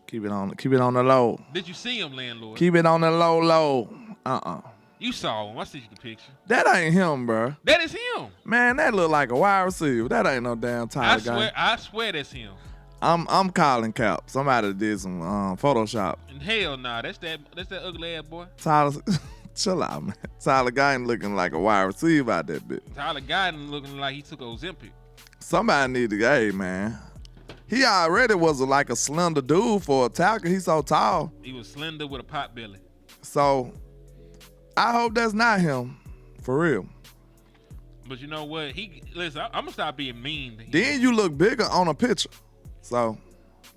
Keep it on the low. Did you see him, landlord? Keep it on the low. You saw him. I sent you the picture. That ain't him, bro. That is him. Man, that look like a wide receiver. That ain't no damn Tyler guy. I swear that's him. I'm calling cap. Somebody did some Photoshop. And hell nah, that's that ugly ass boy. Tyler, chill out, man. Tyler guy ain't looking like a wide receiver out that bit. Tyler Guyton looking like he took Ozempic. Somebody need to go, hey, man. He already was like a slender dude for a tackle. He's so tall. He was slender with a pot belly. So I hope that's not him, for real. But you know what? Listen, I'm gonna stop being mean to him. Then you look bigger on a picture. So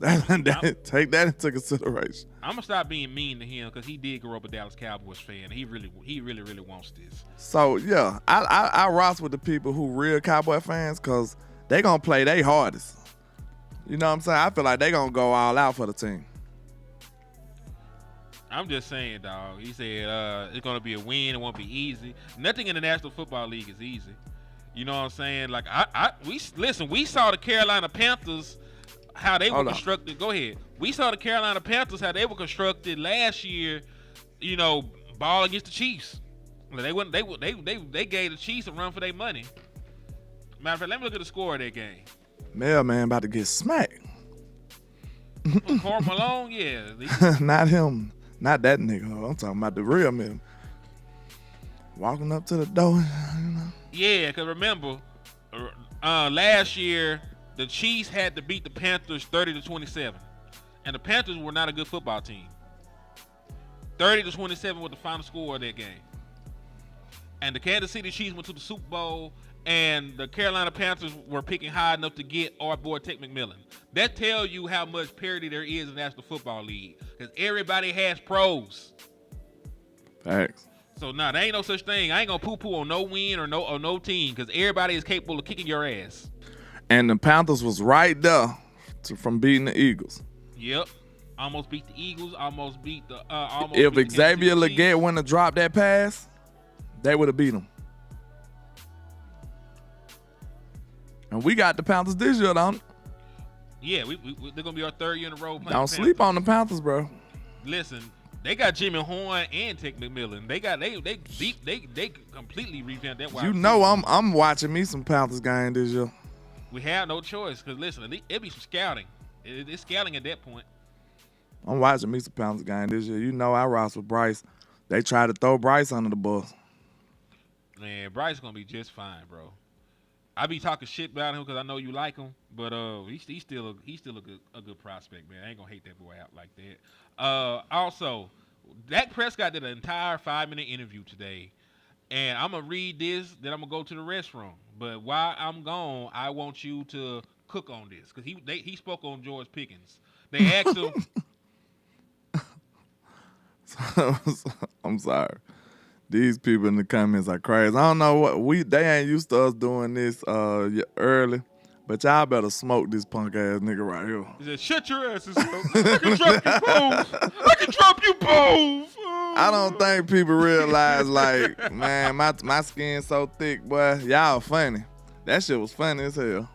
take that into consideration. I'm gonna stop being mean to him because he did grow up a Dallas Cowboys fan. He really wants this. So yeah, I rock with the people who real Cowboy fans because they gonna play their hardest. You know what I'm saying? I feel like they gonna go all out for the team. I'm just saying, dog. He said it's gonna be a win. It won't be easy. Nothing in the National Football League is easy. You know what I'm saying? Like we saw the Carolina Panthers how they were constructed. Go ahead. We saw the Carolina Panthers how they were constructed last year. You know, ball against the Chiefs. They gave the Chiefs a run for their money. Matter of fact, let me look at the score of that game. Mailman about to get smacked. Carl Malone, yeah. Not him. Not that nigga. I'm talking about the real man. Walking up to the door. You know. Yeah, because remember, last year, the Chiefs had to beat the Panthers 30-27. And the Panthers were not a good football team. 30-27 was the final score of that game. And the Kansas City Chiefs went to the Super Bowl, and the Carolina Panthers were picking high enough to get our boy Tech McMillan. That tells you how much parity there is in the National Football League. Because everybody has pros. Thanks. So, there ain't no such thing. I ain't going to poo-poo on no win or no team because everybody is capable of kicking your ass. And the Panthers was right there from beating the Eagles. Yep. Almost beat the Eagles. Almost beat the if Xavier Legette wouldn't have dropped that pass, they would have beat him. And we got the Panthers this year, don't? Yeah, they're gonna be our third year in a row. Don't sleep on the Panthers, bro. Listen, they got Jimmy Horn and Tech McMillan. They completely revamped that. You know, I'm watching me some Panthers game this year. We have no choice because listen, it be some scouting. It's scouting at that point. I'm watching me some Panthers game this year. You know, I roster with Bryce. They tried to throw Bryce under the bus. Man, Bryce gonna be just fine, bro. I be talking shit about him because I know you like him, but he's still a good prospect, man. I ain't gonna hate that boy out like that. Also, Dak Prescott did an entire 5-minute interview today, and I'm gonna read this. Then I'm gonna go to the restroom. But while I'm gone, I want you to cook on this because he spoke on George Pickens. They asked him. I'm sorry. These people in the comments are crazy. I don't know what they ain't used to us doing this early, but y'all better smoke this punk ass nigga right here. He said, "Shut your ass and smoke. I can drop you both. I can drop you both." I don't think people realize, like, man, my skin's so thick, boy. Y'all funny. That shit was funny as hell.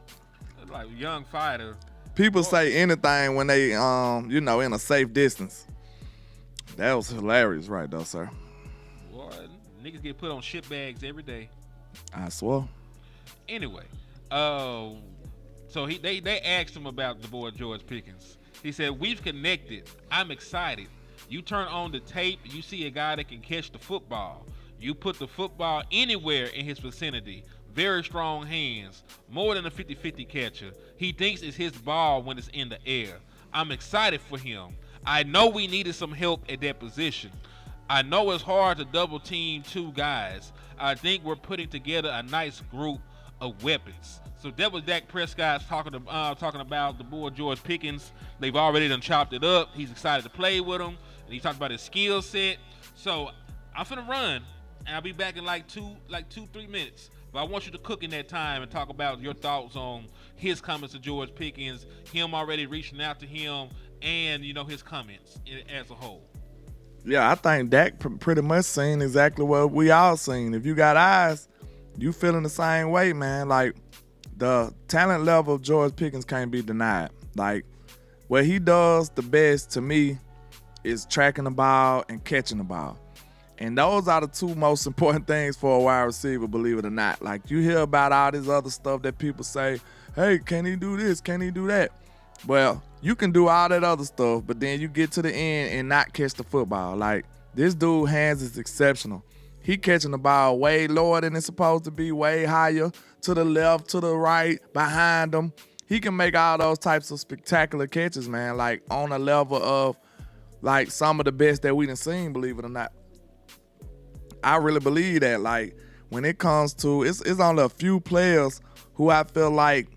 Like a young fighter. People say anything when they, in a safe distance. That was hilarious right there, sir. Boy, niggas get put on shit bags every day. I swear. Anyway, so they asked him about the boy George Pickens. He said, "We've connected. I'm excited. You turn on the tape, you see a guy that can catch the football. You put the football anywhere in his vicinity. Very strong hands. More than a 50-50 catcher. He thinks it's his ball when it's in the air. I'm excited for him. I know we needed some help at that position. I know it's hard to double team two guys. I think we're putting together a nice group of weapons." So that was Dak Prescott talking about the boy George Pickens. They've already done chopped it up. He's excited to play with him. And he talked about his skill set. So I'm finna run, and I'll be back in like 2-3 minutes. But I want you to cook in that time and talk about your thoughts on his comments to George Pickens, him already reaching out to him, and his comments as a whole. Yeah, I think Dak pretty much seen exactly what we all seen. If you got eyes, you feeling the same way, man. Like, the talent level of George Pickens can't be denied. Like, what he does the best to me is tracking the ball and catching the ball. And those are the two most important things for a wide receiver, believe it or not. Like, you hear about all this other stuff that people say, hey, can he do this? Can he do that? Well, you can do all that other stuff, but then you get to the end and not catch the football. Like, this dude's hands is exceptional. He catching the ball way lower than it's supposed to be, way higher, to the left, to the right, behind him. He can make all those types of spectacular catches, man, like on a level of like some of the best that we done seen, believe it or not. I really believe that. Like, when it comes to, it's only a few players who I feel like,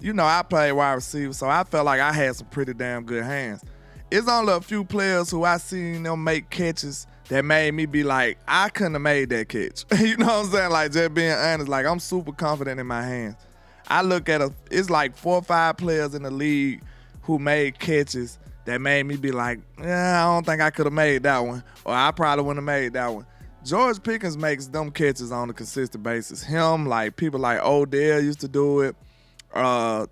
I play wide receiver, so I felt like I had some pretty damn good hands. It's only a few players who I seen them make catches that made me be like, I couldn't have made that catch. You know what I'm saying? Like, just being honest, like, I'm super confident in my hands. I look at it's like 4 or 5 players in the league who made catches that made me be like, I don't think I could have made that one, or I probably wouldn't have made that one. George Pickens makes them catches on a consistent basis. Him, like people like Odell used to do it.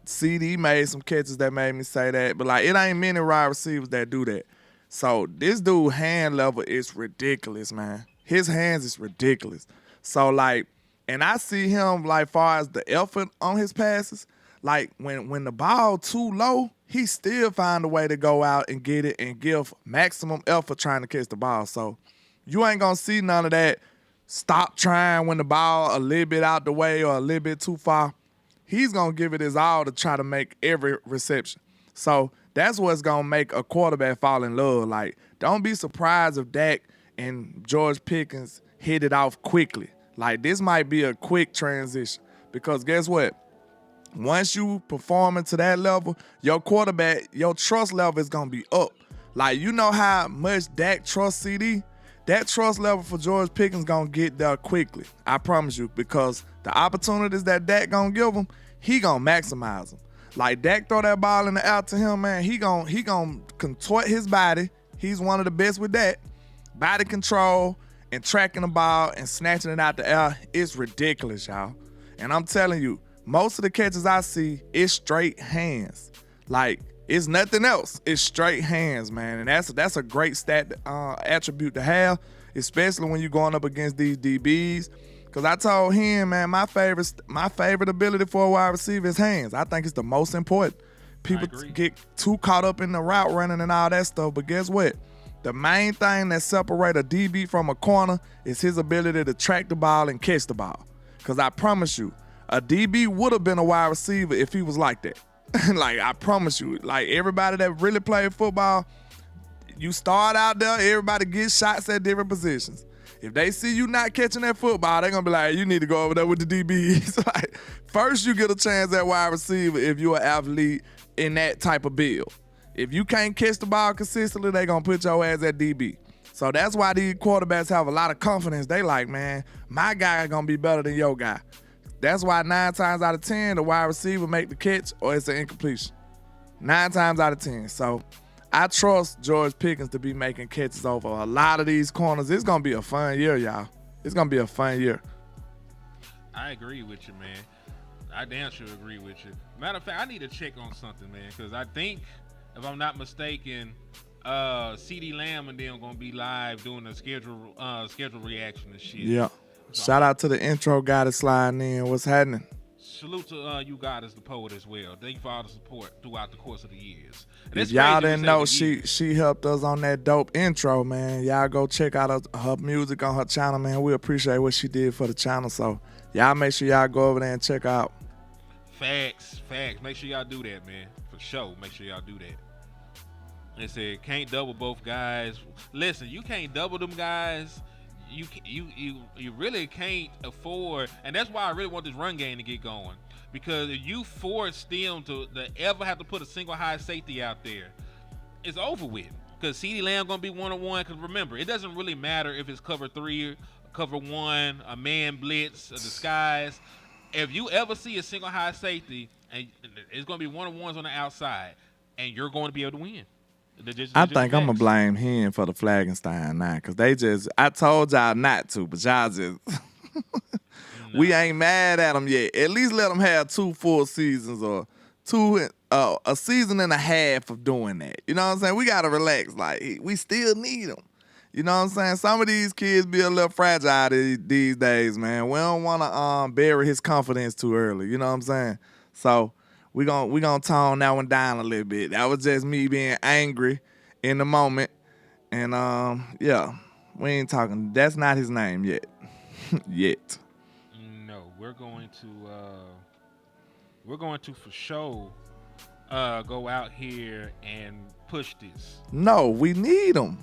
CD made some catches that made me say that, but like it ain't many wide receivers that do that. So this dude hand level is ridiculous, man. His hands is ridiculous. So like, and I see him like far as the effort on his passes, like when the ball too low, he still find a way to go out and get it and give maximum effort trying to catch the ball. So you ain't gonna see none of that stop trying when the ball a little bit out the way or a little bit too far. He's gonna give it his all to try to make every reception. So that's what's gonna make a quarterback fall in love. Like, don't be surprised if Dak and George Pickens hit it off quickly. Like, this might be a quick transition because guess what? Once you performing to that level, your quarterback, your trust level is gonna be up. Like, you know how much Dak trusts CD? That trust level for George Pickens gonna get there quickly. I promise you, because the opportunities that Dak gonna give him, he gonna maximize them. Like, Dak throw that ball in the air to him, man, he gonna contort his body. He's one of the best with that. Body control and tracking the ball and snatching it out the air, it's ridiculous, y'all. And I'm telling you, most of the catches I see, it's straight hands. Like, it's nothing else. It's straight hands, man. And that's a great stat attribute to have, especially when you're going up against these DBs. Because I told him, man, my favorite ability for a wide receiver is hands. I think it's the most important. People get too caught up in the route running and all that stuff. But guess what? The main thing that separates a DB from a corner is his ability to track the ball and catch the ball. Because I promise you, a DB would have been a wide receiver if he was like that. Like, I promise you, like everybody that really played football, you start out there, everybody gets shots at different positions. If they see you not catching that football, they're going to be like, you need to go over there with the DBs. Like, first you get a chance at wide receiver if you're an athlete in that type of build. If you can't catch the ball consistently, they're going to put your ass at DB. So that's why these quarterbacks have a lot of confidence. They like, man, my guy going to be better than your guy. That's why 9 times out of 10, the wide receiver make the catch or it's an incompletion. 9 times out of 10. So I trust George Pickens to be making catches over a lot of these corners. It's going to be a fun year, y'all. It's going to be a fun year. I agree with you, man. I damn sure agree with you. Matter of fact, I need to check on something, man, because I think, if I'm not mistaken, CD Lamb and them going to be live doing a schedule reaction and shit. Yeah. Shout out to the intro guy that's sliding in. What's happening? Salute to you God as the poet as well. Thank you for all the support throughout the course of the years. If y'all didn't know, she helped us on that dope intro, man. Y'all go check out her music on her channel, man. We appreciate what she did for the channel. So y'all make sure y'all go over there and check out. Facts. Make sure y'all do that, man. For sure. Make sure y'all do that. They said can't double both guys. Listen, you can't double them guys. You really can't afford, and that's why I really want this run game to get going, because if you force them to ever have to put a single high safety out there, it's over with, because CeeDee Lamb gonna be one-on-one. Because remember, it doesn't really matter if it's cover 3, cover 1, a man blitz, a disguise. If you ever see a single high safety, and it's gonna be one-on-ones on the outside, and you're going to be able to win. I think I'm going to blame him for the Flagenstein now, because I told y'all not to, but y'all just, we ain't mad at them yet. At least let them have 2 full seasons or a season and a half of doing that. You know what I'm saying? We got to relax. Like, we still need them. You know what I'm saying? Some of these kids be a little fragile these days, man. We don't want to bury his confidence too early. You know what I'm saying? So we gonna tone that one down a little bit. That was just me being angry in the moment. And yeah, we ain't talking. That's not his name yet. Yet. No, we're going to for sure go out here and push this. No, we need him.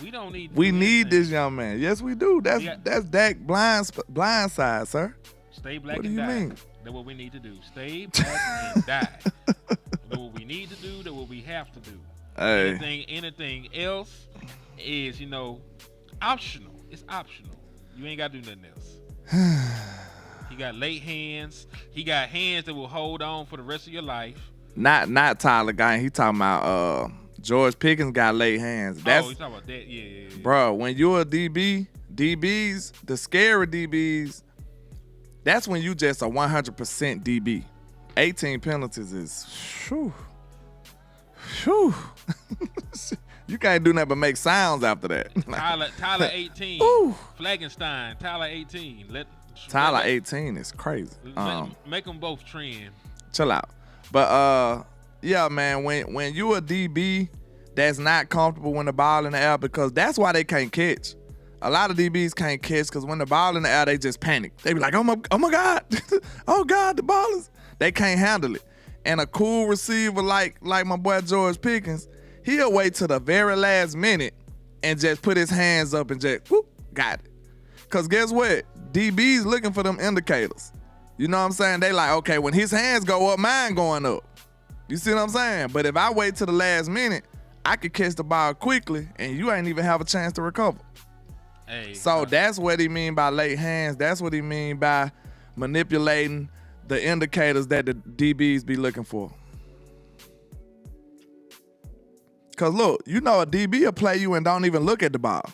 We don't need. We need this young man. Yes, we do. That's Dak blindside, sir. Stay black what and do you die. Mean? That's what we need to do. Stay black and die. That's what we need to do. That's what we have to do. Hey. Anything else is, optional. It's optional. You ain't got to do nothing else. He got late hands. He got hands that will hold on for the rest of your life. Not Tyler Guy. He talking about George Pickens got late hands. That's, you talking about that? Yeah. bro, when you're a DBs, the scary DBs, that's when you just a 100% DB. 18 penalties is, whew. You can't do nothing but make sounds after that. Tyler 18. Ooh. Flagenstein, Tyler 18. Tyler 18 is crazy. Make them both trend. Chill out. But yeah, man, when you a DB that's not comfortable when the ball in the air, because that's why they can't catch. A lot of DBs can't catch because when the ball in the air, they just panic. They be like, oh my God, oh God, the ball is. They can't handle it. And a cool receiver like my boy George Pickens, he'll wait till the very last minute and just put his hands up and just, whoop, got it. Because guess what? DB's looking for them indicators. You know what I'm saying? They like, okay, when his hands go up, mine going up. You see what I'm saying? But if I wait till the last minute, I could catch the ball quickly and you ain't even have a chance to recover. So that's what he mean by late hands. That's what he mean by manipulating the indicators that the DBs be looking for. Because look, you know a DB will play you and don't even look at the ball.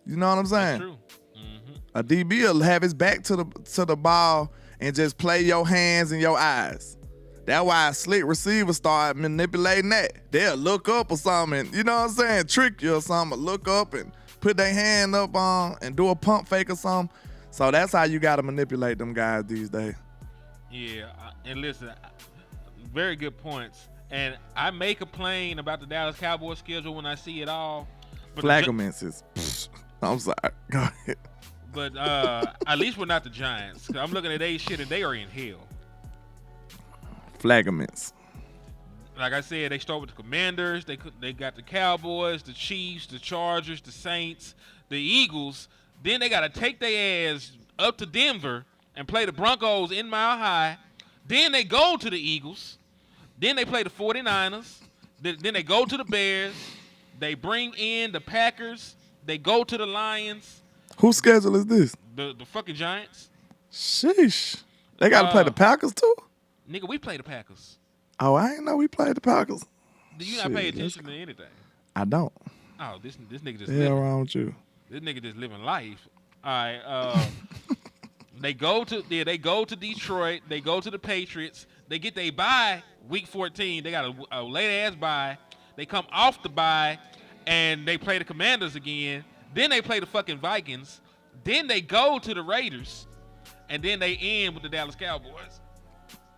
You know what I'm saying? That's true. Mm-hmm. A DB will have his back to the ball and just play your hands and your eyes. That's why slick receivers start manipulating that. They'll look up or something, you know what I'm saying? Trick you or something, look up and put their hand up on and do a pump fake or something. So that's how you got to manipulate them guys these days. Yeah, and listen, very good points. And I may complain about the Dallas Cowboys schedule when I see it all. Flagraments is, I'm sorry, go ahead. But at least we're not the Giants. 'Cause I'm looking at their shit and they are in hell. Flagraments. Like I said, they start with the Commanders. They got the Cowboys, the Chiefs, the Chargers, the Saints, the Eagles. Then they got to take their ass up to Denver and play the Broncos in Mile High. Then they go to the Eagles. Then they play the 49ers. Then they go to the Bears. They bring in the Packers. They go to the Lions. Whose schedule is this? The fucking Giants. Sheesh. They got to play the Packers too? Nigga, we play the Packers. Oh, I didn't know we played the Packers. Do you not pay attention to anything? I don't. Oh, this nigga just living. Wrong with you? This nigga just living life. All right. They go to Detroit. They go to the Patriots. They get their bye week 14. They got a late ass bye. They come off the bye and they play the Commanders again. Then they play the fucking Vikings. Then they go to the Raiders, and then they end with the Dallas Cowboys.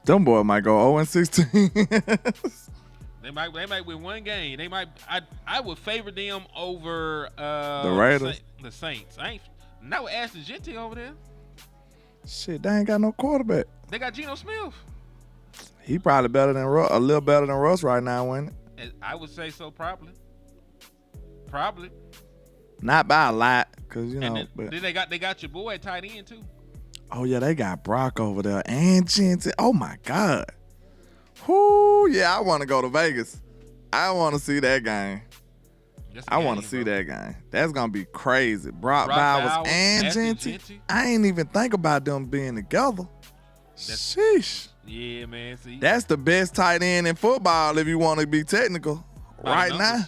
Them boys might go 0-16. They might win one game. They might. I would favor them over the Raiders, the Saints. I ain't not with Ashton Genty over there. Shit, they ain't got no quarterback. They got Geno Smith. He probably better than Russ, a little better than Russ right now, ain't it? I would say so, probably. Probably. Not by a lot, cause you know. Then they got your boy at tight end too. Oh yeah, they got Brock over there and Jensen. Oh my God. Whoo, yeah, I want to go to Vegas. I want to see that game. I want to see that game. That's gonna be crazy. Brock Bowers and Jensen. I ain't even think about them being together. Sheesh. Yeah, man. See, that's the best tight end in football if you want to be technical. Right now.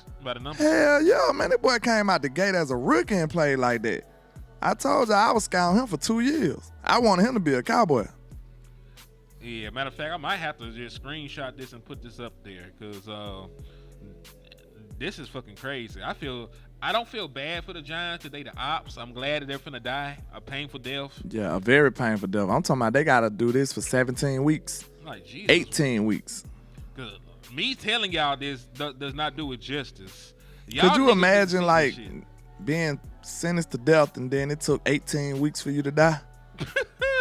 Hell yeah, man. That boy came out the gate as a rookie and played like that. I told you I was scouting him for 2 years. I wanted him to be a Cowboy. Yeah, matter of fact, I might have to just screenshot this and put this up there because this is fucking crazy. I don't feel bad for the Giants that they the ops. I'm glad that they're finna die a painful death. Yeah, a very painful death. I'm talking about they got to do this for 17 weeks. Like, Jesus. 18 weeks. Good. Me telling y'all this does not do it justice. Y'all could you imagine like being sentenced to death and then it took 18 weeks for you to die?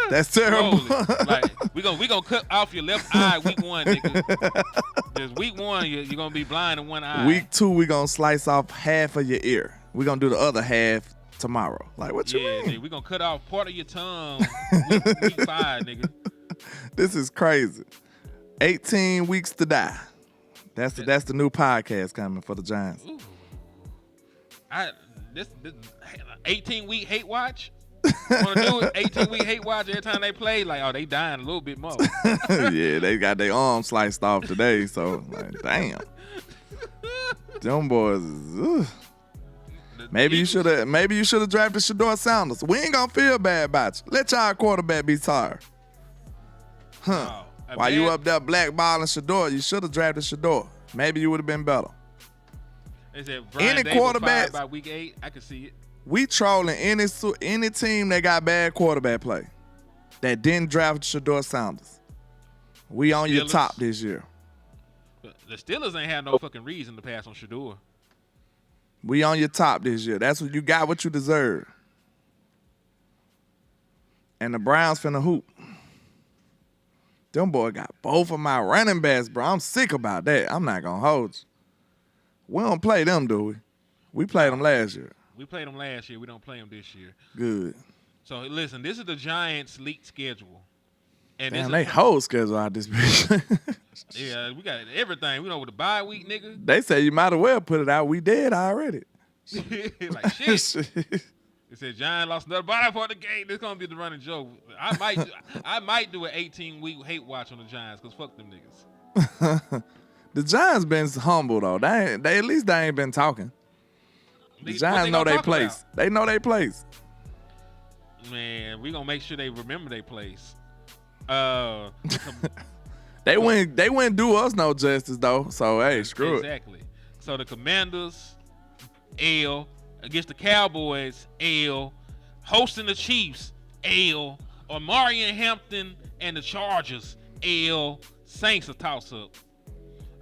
That's terrible. Like we gonna cut off your left eye week 1, nigga. Just week 1, you're gonna be blind in one eye. Week 2, we gonna slice off half of your ear. We gonna do the other half tomorrow. Like what you mean? Nigga, we gonna cut off part of your tongue week 5, nigga. This is crazy. 18 weeks to die. That's the new podcast coming for the Giants. Ooh. This 18-week hate watch. Want to do it? 18-week hate watch every time they play. Like, oh, they dying a little bit more. Yeah, they got their arm sliced off today. So, like, damn. Them boys is, Maybe you should have drafted Shador Sanders. We ain't gonna feel bad about you. Let y'all quarterback be sorry. Huh. While you up there blackballing Shador, you should have drafted Shador. Maybe you would have been better. They said Brian Any Daboll quarterback by week 8. I can see it. We trolling any team that got bad quarterback play that didn't draft Shador Sanders. We on your top this year. The Steelers ain't had no fucking reason to pass on Shador. We on your top this year. That's what you got. What you deserve. And the Browns finna hoop. Them boy got both of my running backs, bro. I'm sick about that. I'm not gonna hold you. We don't play them, do we? We played them last year. We played them last year. We don't play them this year. Good. So listen, this is the Giants' league schedule. And damn, they whole schedule out this bitch. Yeah, we got everything. We know with the bye week, nigga. They say you might as well put it out. We dead already. Like shit. They said Giants lost another body part of the game. This gonna be the running joke. I might do an 18-week hate watch on the Giants because fuck them niggas. The Giants been humble though. They at least they ain't been talking. The Giants know their place. About? They know their place. Man, we gonna make sure they remember their place. They wouldn't do us no justice though. So hey, screw it. Exactly. So the Commanders, L against the Cowboys, L hosting the Chiefs, L or Marion Hampton and the Chargers, L Saints a toss up.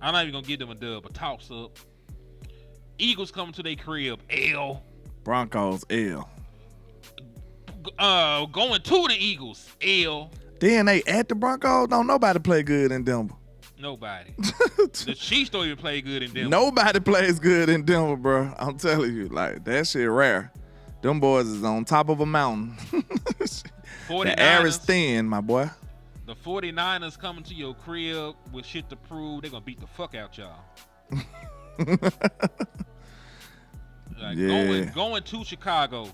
I'm not even gonna give them a dub, a toss up. Eagles coming to their crib, L. Broncos, L. Going to the Eagles, L. Then they at the Broncos. Don't nobody play good in Denver. Nobody. The Chiefs don't even play good in Denver. Nobody plays good in Denver, bro. I'm telling you, like that shit rare. Them boys is on top of a mountain. The air is thin, my boy. The 49ers coming to your crib with shit to prove. They're gonna beat the fuck out y'all. Like yeah. Going to Chicago.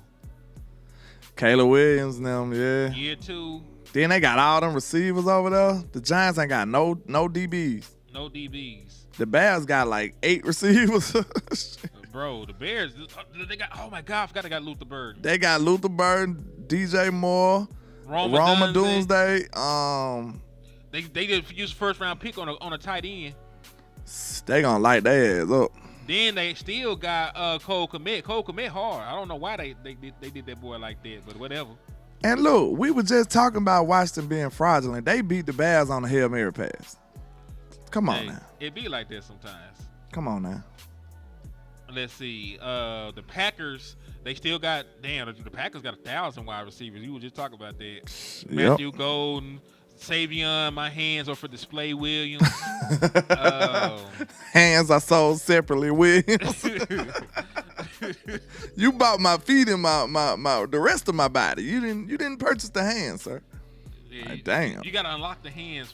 Kayla Williams and them, yeah. Year 2. Then they got all them receivers over there. The Giants ain't got no DBs. No DBs. The Bears got like 8 receivers. Bro, the Bears, they got, oh my God, I forgot they got Luther Burden. They got Luther Burden, DJ Moore, Roma Doomsday. They did use first round pick on a tight end. They gonna light their ass up. Then they still got Cole Kmet. Cole Kmet hard. I don't know why they did that boy like that, but whatever. And look, we were just talking about Washington being fraudulent. They beat the Bears on a Hail Mary pass. Come on now. It be like that sometimes. Come on now. Let's see. The Packers, they still got, the Packers got 1,000 wide receivers. You were just talking about that. Yep. Matthew Golden, Savion, my hands are for display Williams. Hands are sold separately, Williams. You bought my feet and my the rest of my body. You didn't purchase the hands, sir. Yeah, like, damn. You gotta unlock the hands.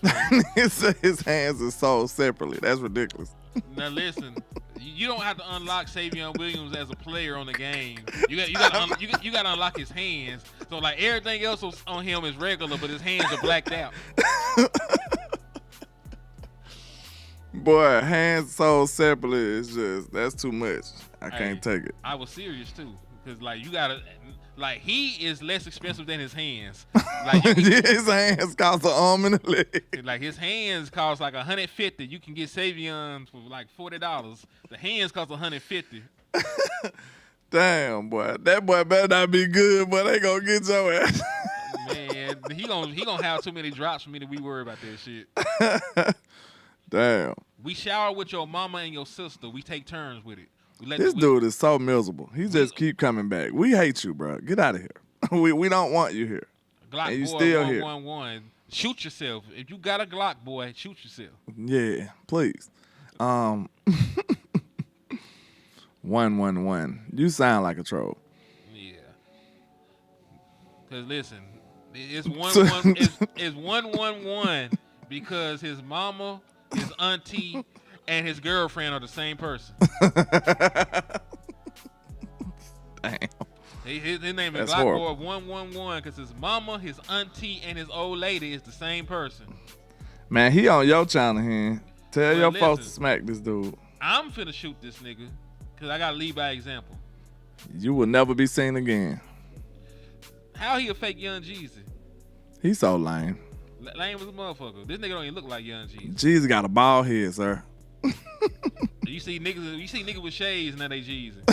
His hands are sold separately. That's ridiculous. Now listen, you don't have to unlock Savion Williams as a player on the game. You gotta unlock his hands. So like everything else on him is regular, but his hands are blacked out. Boy, hands sold separately is just, that's too much. I can't take it. I was serious too, because like you gotta, like he is less expensive than his hands. Like his hands cost an arm and a leg. Like his hands cost like $150. You can get Savion for like $40. The hands cost $150. Damn, boy, that boy better not be good, but they gonna get your ass. Man, he gonna have too many drops for me to be worried about that shit. Damn. We shower with your mama and your sister. We take turns with it. This dude is so miserable. He just keep coming back. We hate you, bro. Get out of here. We don't want you here. Glock and you boy still 111. Shoot yourself. If you got a Glock, boy, shoot yourself. Yeah, please. 111. You sound like a troll. Yeah. Cause listen, it's 111 because his mama, his auntie, and his girlfriend are the same person. Damn. His name is Blackboard 111 because his mama, his auntie, and his old lady is the same person. Man, he on your channel here. Tell your folks to smack this dude. I'm finna shoot this nigga because I gotta lead by example. You will never be seen again. How he a fake Young Jeezy? He's so lame. Lame as a motherfucker. This nigga don't even look like Young Jeezy. Jeezy got a bald head, sir. You see niggas with shades and now they Jeezy.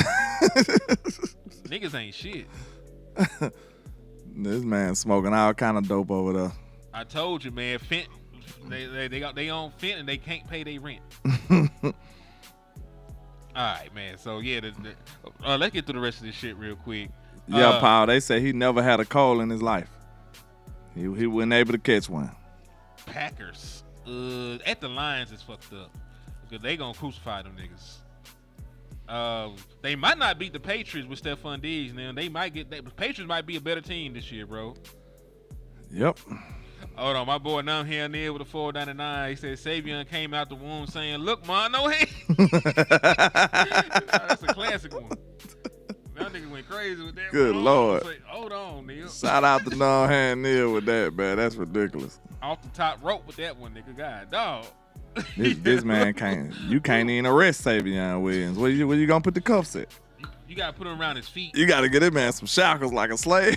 Niggas ain't shit. This man smoking all kind of dope over there. I told you, man. Fent, they got they own Fent and they can't pay their rent. All right, man. So yeah, let's get through the rest of this shit real quick. Yeah, Paul. They say he never had a cold in his life. He wasn't able to catch one. Packers at the Lions is fucked up because they gonna crucify them niggas. They might not beat the Patriots with Stephon Diggs. Now they might the Patriots might be a better team this year, bro. Yep. Hold on, my boy Numb here near with a 499. He said Savion came out the womb saying, "Look, man, no hate." That's a classic one. That nigga went crazy with that. Good Lord. Say, hold on, Neil. Shout out to Numb Hand Neil with that, man. That's ridiculous. Off the top rope with that one, nigga. God, dog. This man you can't even arrest Savion Williams. Where you gonna put the cuffs at? You gotta put him around his feet. You gotta get this man some shackles like a slave.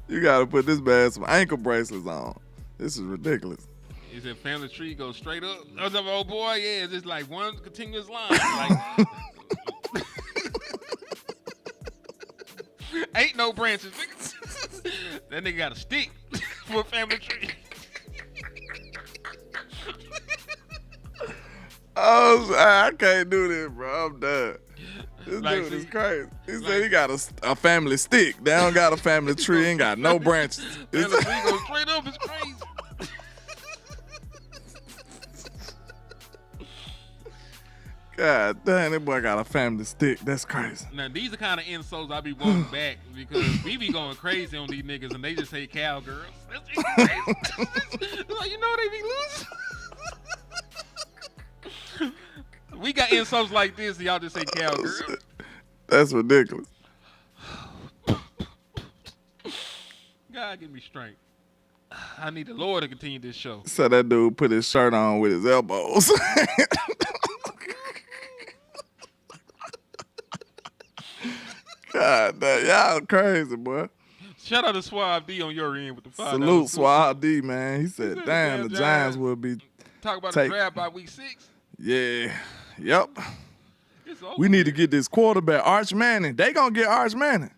You gotta put this man some ankle bracelets on. This is ridiculous. He said family tree goes straight up. I was like, oh boy, yeah, it's just like one continuous line. Like, ain't no branches. That nigga got a stick for a family tree. Oh, I can't do this, bro. I'm done. This Like, dude is crazy. He said he got a family stick. They don't got a family tree. Ain't got no branches. Family tree goes straight up. It's crazy. God damn, that boy got a family stick. That's crazy. Now, these are kind of insults I be wanting back because we be going crazy on these niggas and they just say cowgirls. That's crazy. Like, you know they be losing. We got insults like this and y'all just say cowgirls. That's ridiculous. God give me strength. I need the Lord to continue this show. So that dude put his shirt on with his elbows. God damn, y'all crazy, boy. Shout out to Suave D on your end with the $5. Salute Suave D, man. He said, damn, the Giants will be. Talk about the draft by week 6. Yeah. Yep. It's over. We need to get this quarterback, Arch Manning. They gonna get Arch Manning.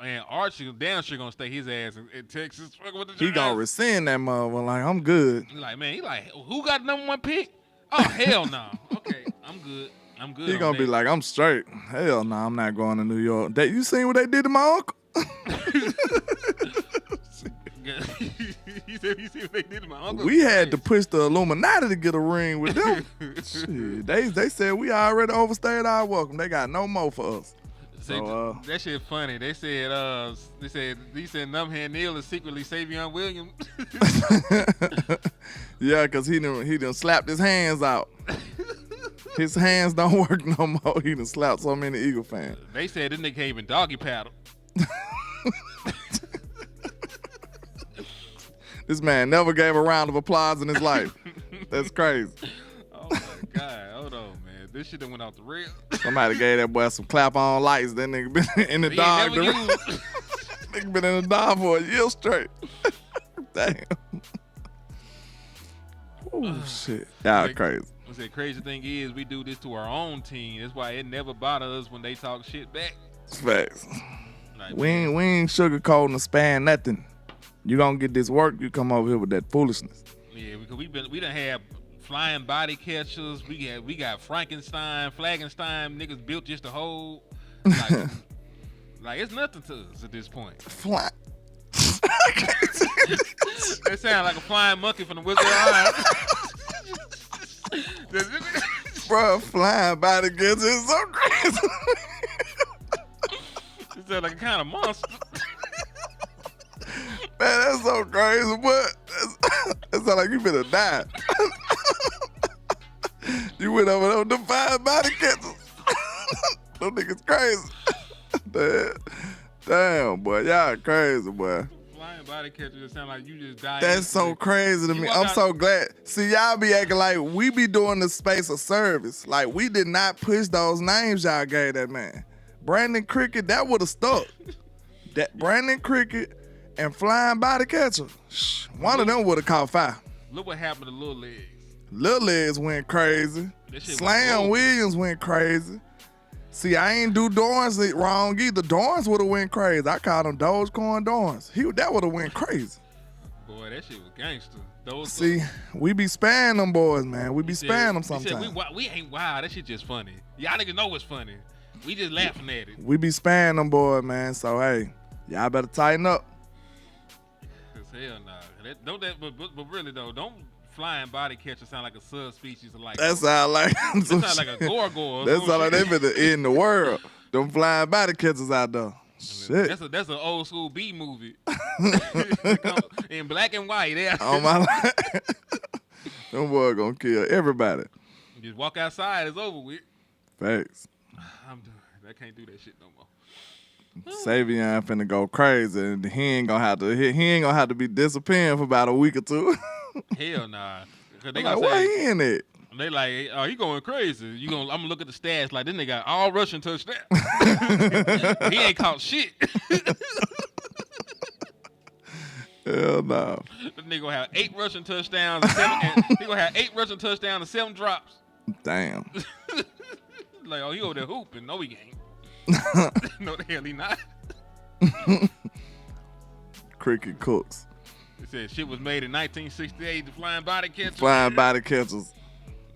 And Archie damn sure gonna stay his ass in Texas. Fucking with the He Giants. gonna rescind that motherfucker. Like, I'm good. He like, who got the number 1 pick? Oh, hell no. Okay, I'm good. He gonna be like, I'm straight. Hell no, I'm not going to New York. You seen what they did to my uncle? You said what they did to my uncle? We had to push the Illuminati to get a ring with them. Shit, they said we already overstayed our welcome. They got no more for us. So, that shit funny. They said Numbhead Neal is secretly Savion Williams. Yeah, cause he done slapped his hands out. His hands don't work no more. He done slapped so many Eagle fans. They said this nigga can't even doggy paddle. This man never gave a round of applause in his life. That's crazy. Oh my God. Hold on, man. This shit done went off the rails. Somebody gave that boy some clap on lights. That nigga been in the dog. Nigga been in the dog for a year straight. Damn. Oh shit. Y'all crazy. The crazy thing is we do this to our own team. That's why it never bothers us when they talk shit back. Facts. Like, We ain't sugarcoating or span nothing. You gonna get this work, you come over here with that foolishness. Yeah, because we done had flying body catchers. We got Frankenstein, Flagenstein niggas built just to hold. Like it's nothing to us at this point. Fly. That sound like a flying monkey from the Wizard of Oz. Bro, flying by the kids is so crazy. It sound like a kind of monster. Man, that's so crazy, but that sound like you finna die. You went over there with the flying by the kids. Those niggas crazy. Damn, boy, y'all crazy, boy. Flying flying body catcher just sound like you just died. That's so crazy to me. I'm so glad. See, y'all be acting like we be doing the space of service. Like, we did not push those names y'all gave that man. Brandon Cricket, that would have stuck. That Brandon Cricket and flying body catcher, one of them would have caught fire. Look what happened to Little Legs. Little Legs went crazy. Slam Williams went crazy. See, I ain't do Dorns wrong either. Dorns would have went crazy. I called him Dogecoin Dorns. That would have went crazy. Boy, that shit was gangster. See, we be spamming them boys, man. We be spamming them sometimes. We ain't wild. That shit just funny. Y'all niggas know what's funny. We just laughing at it. We be spamming them boys, man. So, hey, y'all better tighten up. Hell nah. But really, though, don't flying body catcher sound like a subspecies of like. That sound like that sound like a gargoyle. That sound like they been in the world. Them flying body catchers out there. Shit. That's an old school B movie. In black and white. Yeah. On my life. Them boys gonna kill everybody. Just walk outside, it's over with. Facts. I'm done. I can't do that shit no more. Savion finna go crazy, and he ain't gonna have to be disappearing for about a week or two. Hell nah. They like, why he in it? They like, hey, oh, he going crazy. I'm gonna look at the stats like this nigga got all rushing touchdowns. He ain't caught shit. Hell no. This nigga gonna have 8 rushing touchdowns and he gonna have 8 rushing touchdowns and 7 drops. Damn. Like, oh, he over there hooping. No, he ain't. No, the hell he not. Cricket cooks. They said shit was made in 1968. The flying body catchers. Flying body catchers.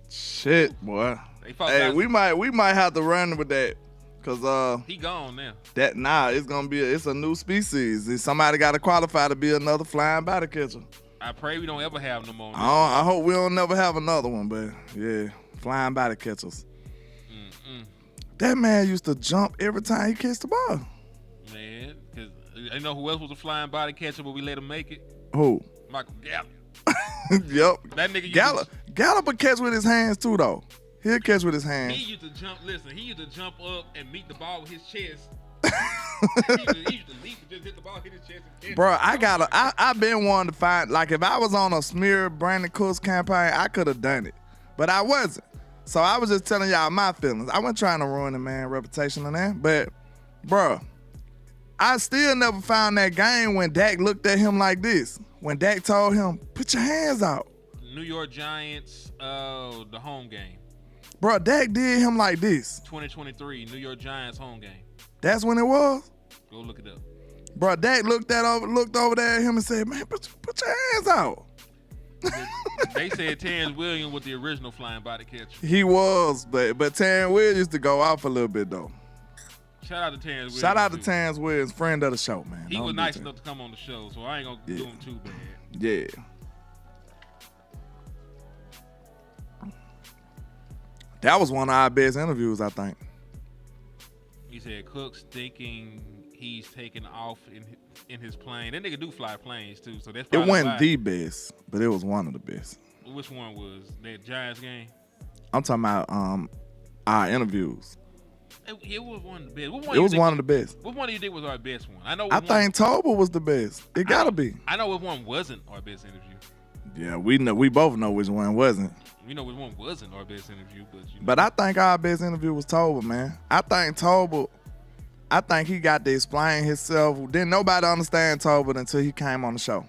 Shit, boy. Hey, we might have to run with that, cause he gone now. It's gonna be it's a new species. Somebody got to qualify to be another flying body catcher. I pray we don't ever have no more. I hope we don't never have another one, but yeah, flying body catchers. That man used to jump every time he catch the ball. Man, because you know who else was a flying body catcher, but we let him make it? Who? Michael Gallup. Yep. That nigga Gallup would catch with his hands too, though. He'll catch with his hands. He used to jump. Listen, he used to jump up and meet the ball with his chest. he used to leap and just hit the ball, hit his chest. And bro, I've been wanting to find, like, if I was on a smear Brandon Cooks campaign, I could have done it, but I wasn't. So I was just telling y'all my feelings. I wasn't trying to ruin the man's reputation on that. But, bro, I still never found that game when Dak looked at him like this. When Dak told him, put your hands out. New York Giants, the home game. Bro, Dak did him like this. 2023, New York Giants home game. That's when it was? Go look it up. Bro, Dak looked over there at him and said, man, put your hands out. They said Terrence Williams was the original flying body catcher. He was, but Terrence Williams used to go off a little bit, though. Shout out to Terrence Williams. Shout out to Terrence Williams, friend of the show, man. He was nice enough to come on the show, so I ain't going to do him too bad. Yeah. That was one of our best interviews, I think. He said Cook's thinking he's taking off in his plane. That nigga do fly planes too, so that's probably it wasn't the best, but it was one of the best. Which one was that Giants game? I'm talking about our interviews. It was one of the best. It was one of the best. What one do you think was our best one? I think Toba was the best. It gotta be. I know which one wasn't our best interview. Yeah, we both know which one wasn't. We know which one wasn't our best interview, but But I think our best interview was Toba, man. I think he got to explain himself. Didn't nobody understand Toba until he came on the show.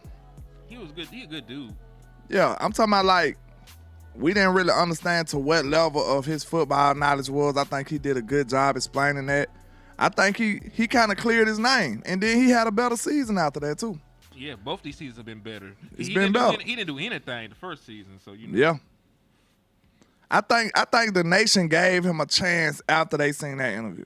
He was good. He a good dude. Yeah, I'm talking about, like, we didn't really understand to what level of his football knowledge was. I think he did a good job explaining that. I think he kind of cleared his name, and then he had a better season after that too. Yeah, both these seasons have been better. He been better. He didn't do anything the first season, so you know. Yeah. I think the nation gave him a chance after they seen that interview.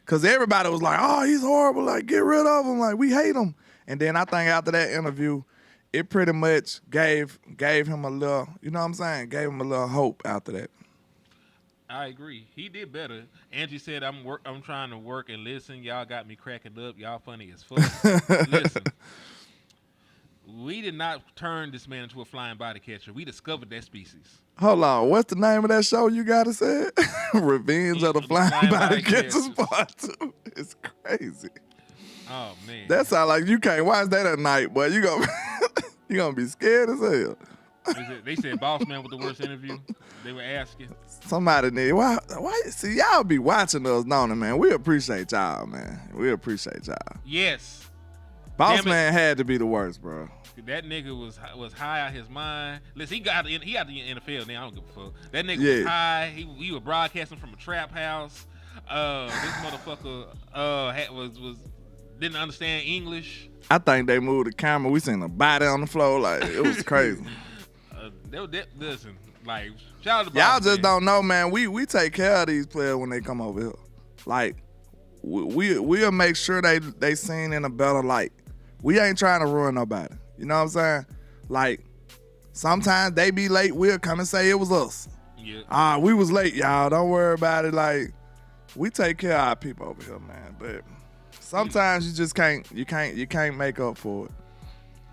Because everybody was like, oh, he's horrible. Like, get rid of him. Like, we hate him. And then I think after that interview, it pretty much gave him a little, you know what I'm saying? Gave him a little hope after that. I agree. He did better. Angie said, I'm trying to work and listen. Y'all got me cracking up. Y'all funny as fuck. Listen, we did not turn this man into a flying body catcher. We discovered that species. Hold on. What's the name of that show you got to say? Revenge of the Flying Body Catchers Part 2. It's crazy. Oh man. That sound like you can't watch that at night, boy. You gonna you gonna be scared as hell. They said Boss Man was the worst interview. They were asking. Somebody need why see y'all be watching us, don't it, man? We appreciate y'all, man. We appreciate y'all. Yes. Boss Damn it. Man had to be the worst, bro. That nigga was high out his mind. Listen, he out the NFL now. I don't give a fuck. That nigga Yeah. was high. He was broadcasting from a trap house. This motherfucker didn't understand English. I think they moved the camera. We seen a body on the floor. Like, it was crazy. Listen, like, shout out to Y'all Boss just Man. don't know, man. We take care of these players when they come over here. Like, we'll make sure they seen in a better light. We ain't trying to ruin nobody. You know what I'm saying? Like, sometimes they be late. We'll come and say it was us. Yeah. We was late, y'all. Don't worry about it. Like, we take care of our people over here, man. But sometimes you just can't make up for it.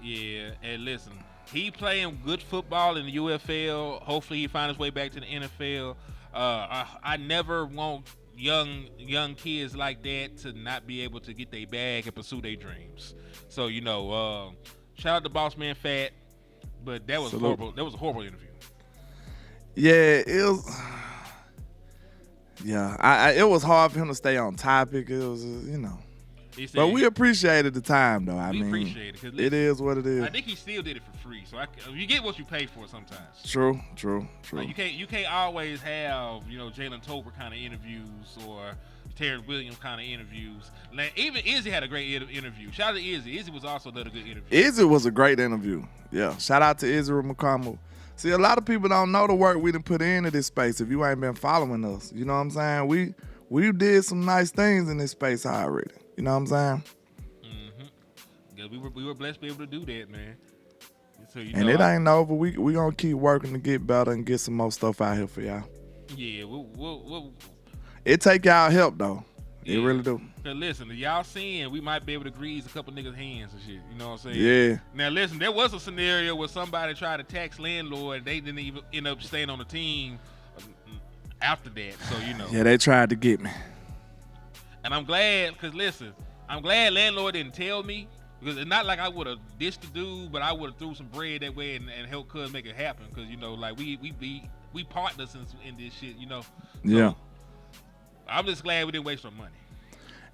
Yeah, and listen, he playing good football in the UFL. Hopefully he finds his way back to the NFL. I never want young kids like that to not be able to get their bag and pursue their dreams. So, shout out to Boss Man Fat, but that was horrible. That was a horrible interview. Yeah, it was. Yeah, it was hard for him to stay on topic. It was, He said, but we appreciated the time, though. I mean, appreciate it. 'Cause it is what it is. I think he still did it for free. So you get what you pay for sometimes. True. Like you can't always have Jalen Tolbert kind of interviews or Terrence Williams kind of interviews. Like, even Izzy had a great interview. Shout out to Izzy. Izzy was also another good interview. Izzy was a great interview. Yeah, shout out to Izzy McCormick. See, a lot of people don't know the work we done put into this space if you ain't been following us. You know what I'm saying? We did some nice things in this space already. You know what I'm saying? Yeah, we were blessed to be able to do that, man. So, and it ain't over. We gonna keep working to get better and get some more stuff out here for y'all. Yeah, we'll It take y'all help though. Yeah. It really do. Cause listen, y'all seeing we might be able to grease a couple niggas' hands and shit. You know what I'm saying? Yeah. Now listen, there was a scenario where somebody tried to tax LandLord. They didn't even end up staying on the team after that. So Yeah, they tried to get me. And I'm glad, cause listen, I'm glad LandLord didn't tell me, because it's not like I would have dished the dude, but I would have threw some bread that way and helped Cuz make it happen. Cause like we partners in this shit. So, Yeah. I'm just glad we didn't waste our money.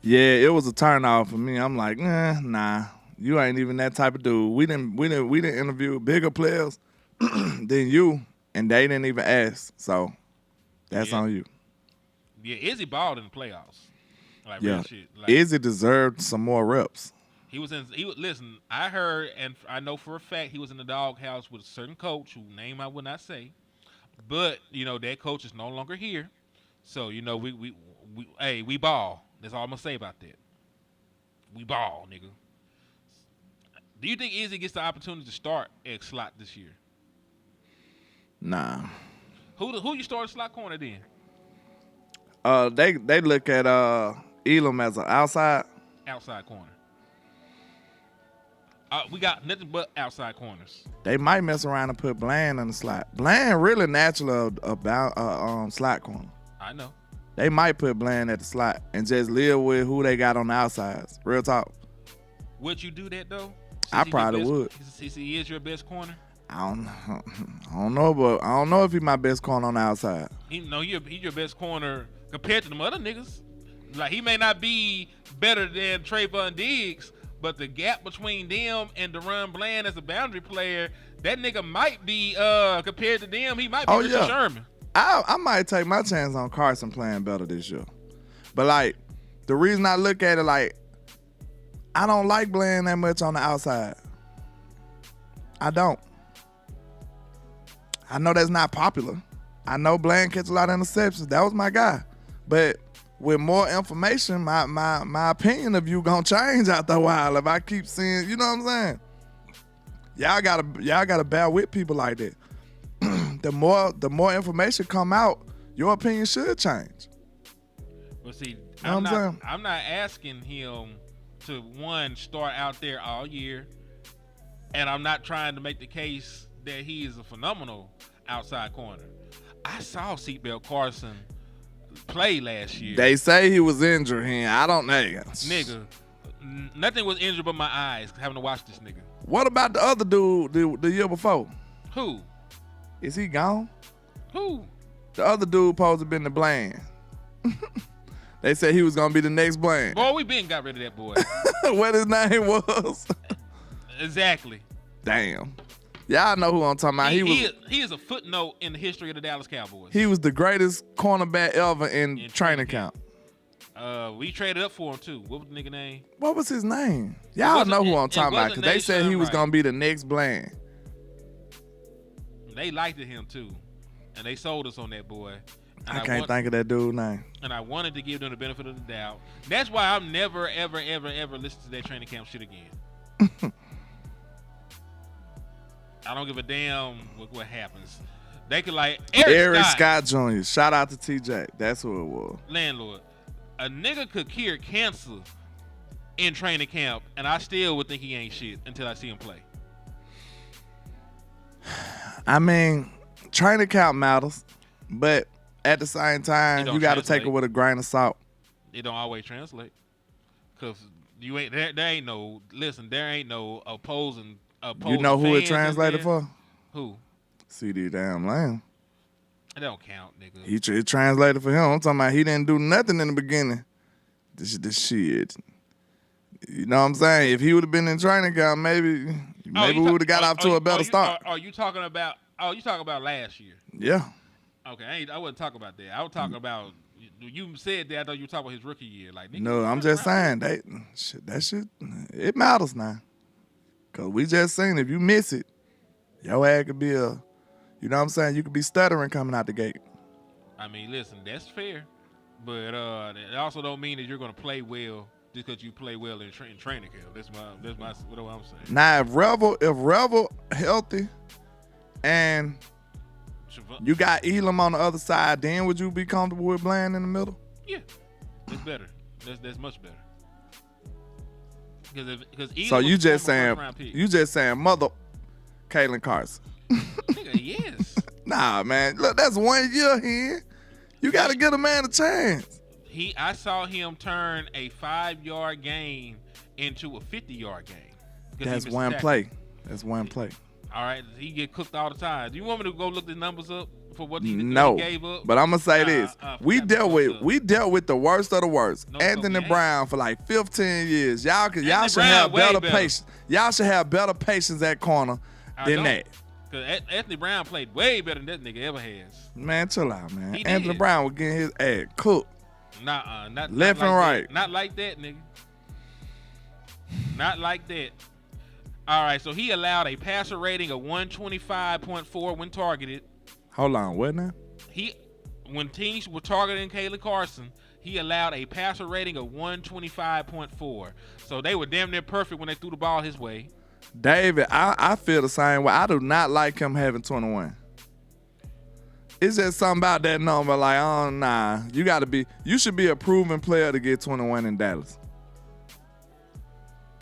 Yeah, it was a turn off for me. I'm like, nah, you ain't even that type of dude. We didn't interview bigger players than you, and they didn't even ask. So that's on you. Yeah, Izzy balled in the playoffs. Like, Yeah, real shit. Like, Izzy deserved some more reps. Listen, I heard and I know for a fact he was in the doghouse with a certain coach whose name I would not say, but that coach is no longer here. So we ball. That's all I'm gonna say about that. We ball, nigga. Do you think Izzy gets the opportunity to start at slot this year? Nah. Who you start at slot corner then? They look at Elam as an outside corner. We got nothing but outside corners. They might mess around and put Bland in the slot. Bland really natural about slot corner. I know. They might put Bland at the slot and just live with who they got on the outsides. Real talk. Would you do that though? I probably would. Since he is your best corner. I don't know, but I don't know if he's my best corner on the outside. He's your best corner compared to them other niggas. Like, he may not be better than Trayvon Diggs, but the gap between them and Deron Bland as a boundary player, that nigga might be compared to them. He might be Richard Sherman. I might take my chance on Carson playing better this year. But, like, the reason I look at it, like, I don't like Bland that much on the outside. I don't. I know that's not popular. I know Bland catch a lot of interceptions. That was my guy. But with more information, my opinion of you gonna change after a while if I keep seeing, you know what I'm saying? Y'all gotta bear with people like that. The more information come out, your opinion should change. But see, You know what I'm saying? I'm not asking him to start out there all year, and I'm not trying to make the case that he is a phenomenal outside corner. I saw Seatbelt Carson play last year. They say he was injured here. I don't know. Nigga, Nothing was injured but my eyes having to watch this nigga. What about the other dude the year before? Who? Is he gone? Who? The other dude supposed to been the Bland. They said he was gonna be the next Bland. Boy, we been got rid of that boy. What his name was? Exactly. Damn. Y'all know who I'm talking about. He is a footnote in the history of the Dallas Cowboys. He was the greatest cornerback ever in training camp. We traded up for him too. What was the nigga name? What was his name? Y'all know who I'm talking about because they said he was gonna be the next Bland. They liked him too, and they sold us on that boy. And I can't think of that dude's name. And I wanted to give them the benefit of the doubt. That's why I'm never, ever, ever, ever listen to that training camp shit again. I don't give a damn what happens. They could like Eric Scott Jr. Shout out to TJ. That's who it was. Landlord. A nigga could cure cancer in training camp, and I still would think he ain't shit until I see him play. I mean, training camp matters, but at the same time, you got to take it with a grain of salt. It don't always translate, cause you ain't there ain't no opposing. You know who it translated for? Who? CD Damn Lamb. It don't count, nigga. It translated for him. I'm talking about he didn't do nothing in the beginning. This shit. You know what I'm saying? If he would have been in training camp, maybe we would have got off to a better start. Are you talking about? Oh, you talking about last year? Yeah. Okay, I wasn't talking about that. I was talking about. You said that. I thought you were talking about his rookie year. Like, nigga, no, I'm just saying that shit. It matters now. Cause we just seen if you miss it, your ass could be you know what I'm saying? You could be stuttering coming out the gate. I mean, listen, that's fair, but it also don't mean that you're gonna play well just because you play well in training camp. That's what I'm saying. Now, if Revel healthy, and you got Elam on the other side, then would you be comfortable with Bland in the middle? Yeah, that's better. That's much better. Because so you just saying mother Kalen Carson. Nigga, yes. Nah, man. Look, that's 1 year here. You got to give a man a chance. I saw him turn a 5-yard gain into a 50-yard gain. That's one play. All right, he get cooked all the time. Do you want me to go look the numbers up for what he gave up? But I'm gonna say this: we dealt with the worst of the worst. No, Anthony Brown for like 15 years. Y'all should have better patience. Y'all should have better patience at corner than that. Because Anthony Brown played way better than that nigga ever has. Man, chill out, man. Anthony Brown was getting his ass cooked. Not left and right. Not like that, nigga. Not like that. All right, so he allowed a passer rating of 125.4 when targeted. Hold on, what now? When teams were targeting Kalen Carson, he allowed a passer rating of 125.4. So they were damn near perfect when they threw the ball his way. David, I feel the same way. I do not like him having 21. It's just something about that number. Like, oh nah, you should be a proven player to get 21 in Dallas.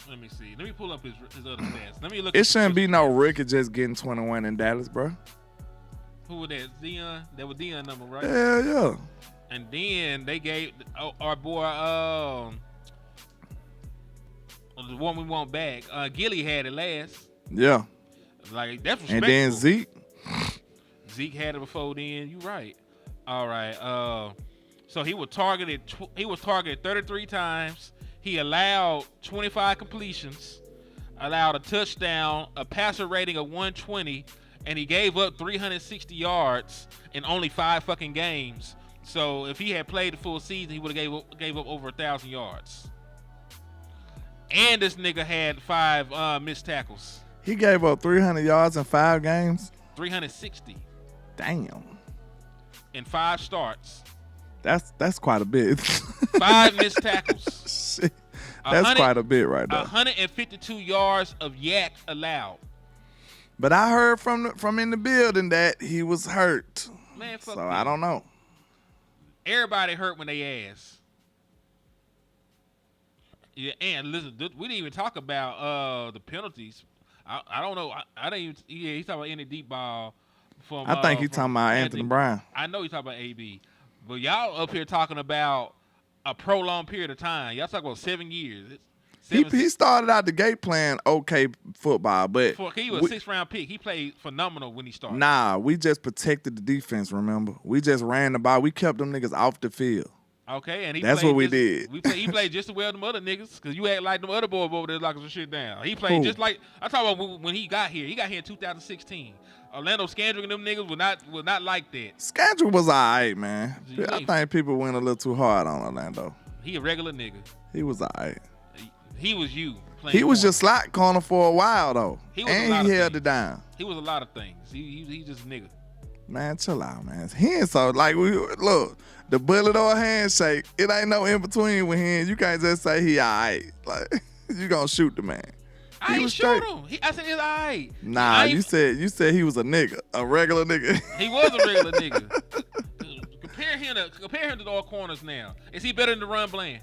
Let me see. Let me pull up his other stats. Let me look. It shouldn't be no rookie just getting 21 in Dallas, bro. Who was that? Dion? That was Dion number, right? Yeah. And then they gave our boy, the one we want back. Gilly had it last. Yeah. Like, that's respectful. And then Zeke had it before then. You right. All right. So he was targeted 33 times. He allowed 25 completions, allowed a touchdown, a passer rating of 120, and he gave up 360 yards in only 5 fucking games. So if he had played the full season, he would have gave up over 1,000 yards. And this nigga had 5 missed tackles. He gave up 300 yards in 5 games? 360. Damn. In 5 starts. That's quite a bit. 5 missed tackles. Shit. That's quite a bit right there. 152 yards of yak allowed. But I heard from in the building that he was hurt. Man, fuck so me. I don't know. Everybody hurt when they ass. Yeah, and listen, we didn't even talk about the penalties. I don't know. I didn't even. Yeah, he's talking about any deep ball. I think he's talking about Anthony Brown. I know he's talking about AB. But y'all up here talking about a prolonged period of time. Y'all talking about 7 years. He started out the gate playing okay football, but He was a 6th-round pick. He played phenomenal when he started. Nah, we just protected the defense, remember? We just ran the ball. We kept them niggas off the field. Okay, and that's what we did. He played just as well as them other niggas, because you act like them other boys over there locking some shit down. He played just like I talk about when he got here. He got here in 2016. Orlando Scandrick and them niggas were not like that. Scandrick was all right, man. I think people went a little too hard on Orlando. He a regular nigga. He was all right. He was you. He was just slot corner for a while, though. He held it down. He was a lot of things. He just a nigga. Man, chill out, man. He ain't so, like, look, the bullet or a handshake, it ain't no in between with him. You can't just say he all right. Like, you gonna shoot the man. I ain't shoot him. I said he's all right. Nah, you said he was a nigga, a regular nigga. He was a regular nigga. Compare him to the all corners now. Is he better than the Run Bland?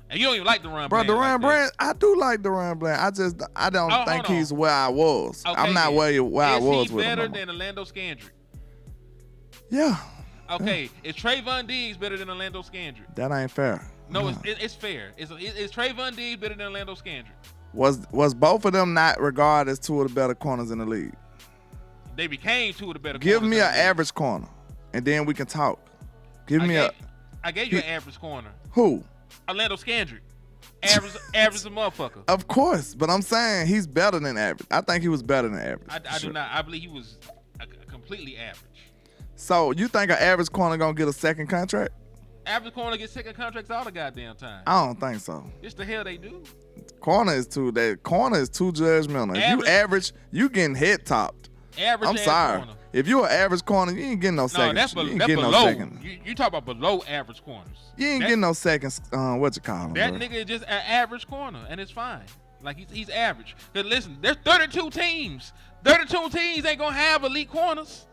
And you don't even like the Run Bland. Bro, the Run Bland, I do like the Run Bland. I don't think he's where I was. Okay, I'm not where I was with him. Is he better than Orlando Scandrick? Yeah. Okay, is Trayvon Diggs better than Orlando Scandrick? That ain't fair. No, it's fair. Is Trayvon Diggs better than Orlando Scandrick? Was both of them not regarded as two of the better corners in the league? They became two of the better corners. Give me an average corner, and then we can talk. I gave you an average corner. Who? Orlando Scandrick. Average a motherfucker. Of course, but I'm saying he's better than average. I think he was better than average. I do not. I believe he was completely average. So you think an average corner gonna get a second contract? Average corner gets second contracts all the goddamn time. I don't think so. It's the hell they do. Corner is too judgmental. If you average, you getting head topped. I'm sorry. Corner. If you an average corner, you ain't getting no seconds. That's below. You talk about below average corners. You ain't getting no seconds. What you call him? That nigga is just an average corner, and it's fine. Like he's average. Cause listen, there's 32 teams. 32 teams ain't gonna have elite corners.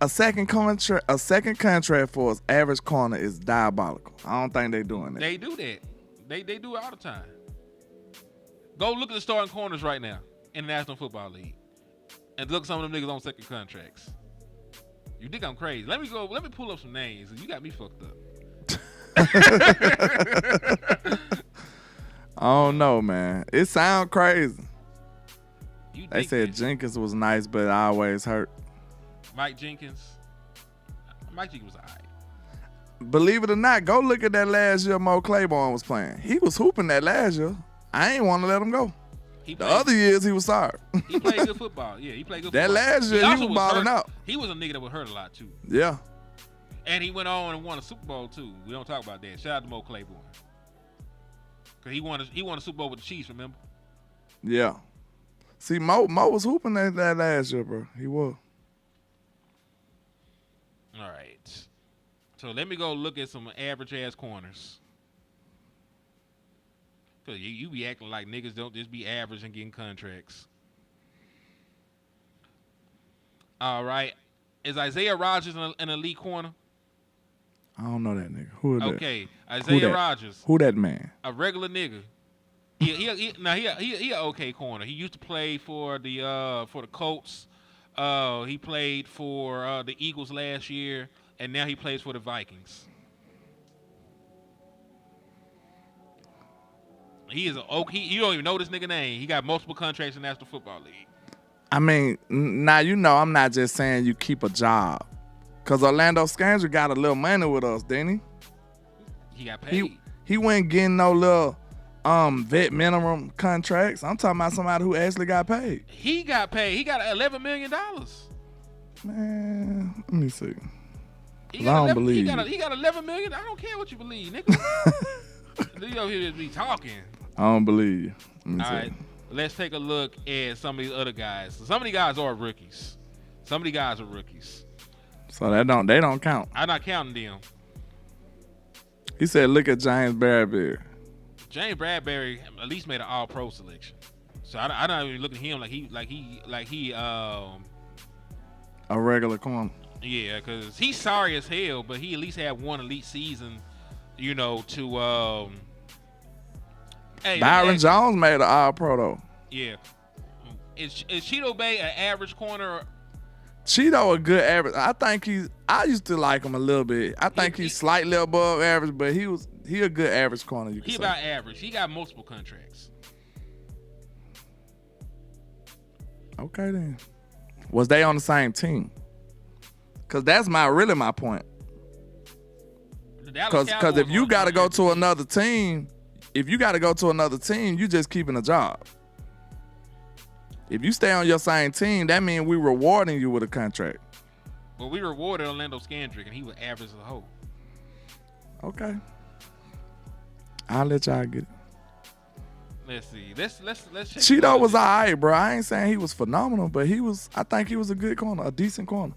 A second contract for an average corner is diabolical. I don't think they doing that. They do that. They do it all the time. Go look at the starting corners right now in the National Football League, and look at some of them niggas on second contracts. You think I'm crazy? Let me pull up some names. You got me fucked up. I don't know, man. It sound crazy. They said Jenkins was nice, but always hurt. Mike Jenkins was all right. Believe it or not, go look at that last year Mo Claiborne was playing. He was hooping that last year. I ain't want to let him go. The other years, he was sorry. He played good football. Yeah, he played good football. That last year, he was balling out. He was a nigga that was hurt a lot, too. Yeah. And he went on and won a Super Bowl, too. We don't talk about that. Shout out to Mo Claiborne. Because he won a Super Bowl with the Chiefs, remember? Yeah. See, Mo was hooping that last year, bro. He was. All right. So let me go look at some average-ass corners. Because you be acting like niggas don't just be average and getting contracts. All right. Is Isaiah Rodgers an elite corner? I don't know that nigga. Who is that? Okay. Isaiah Rodgers. Who that man? A regular nigga. He an okay corner. He used to play for the Colts. He played for the Eagles last year, and now he plays for the Vikings. He is you don't even know this nigga name. He got multiple contracts in the National Football League. I mean, now you know I'm not just saying you keep a job. Because Orlando Scandrick got a little money with us, didn't he? He got paid. He wasn't getting no little vet minimum contracts. I'm talking about somebody who actually got paid. He got paid. He got $11 million. Man, let me see. I don't believe you. He got $11 million. I don't care what you believe, nigga. You over here just be talking. I don't believe you. All right, let's take a look at some of these other guys. Some of these guys are rookies. Some of these guys are rookies. So they don't count. I'm not counting them. He said, look at James Bradbury. James Bradbury at least made an All-Pro selection. So I don't even look at him like he a regular corner. Yeah, because he's sorry as hell, but he at least had one elite season, you know, to Byron Jones made an All-Pro though. Yeah. Is Cheeto Bay an average corner? Cheeto a good average. I used to like him a little bit. I think he's slightly above average, but he was he a good average corner. You can He say. about average. He got multiple contracts. Okay then. Was they on the same team? Cause that's really my point. Cause if you gotta go to another team, you just keeping a job. If you stay on your same team, that means we rewarding you with a contract. Well, we rewarded Orlando Scandrick, and he was average as a whole. Okay. I'll let y'all get it. Let's see. Let's check. Cheeto was all right, bro. I ain't saying he was phenomenal, but I think he was a good corner, a decent corner.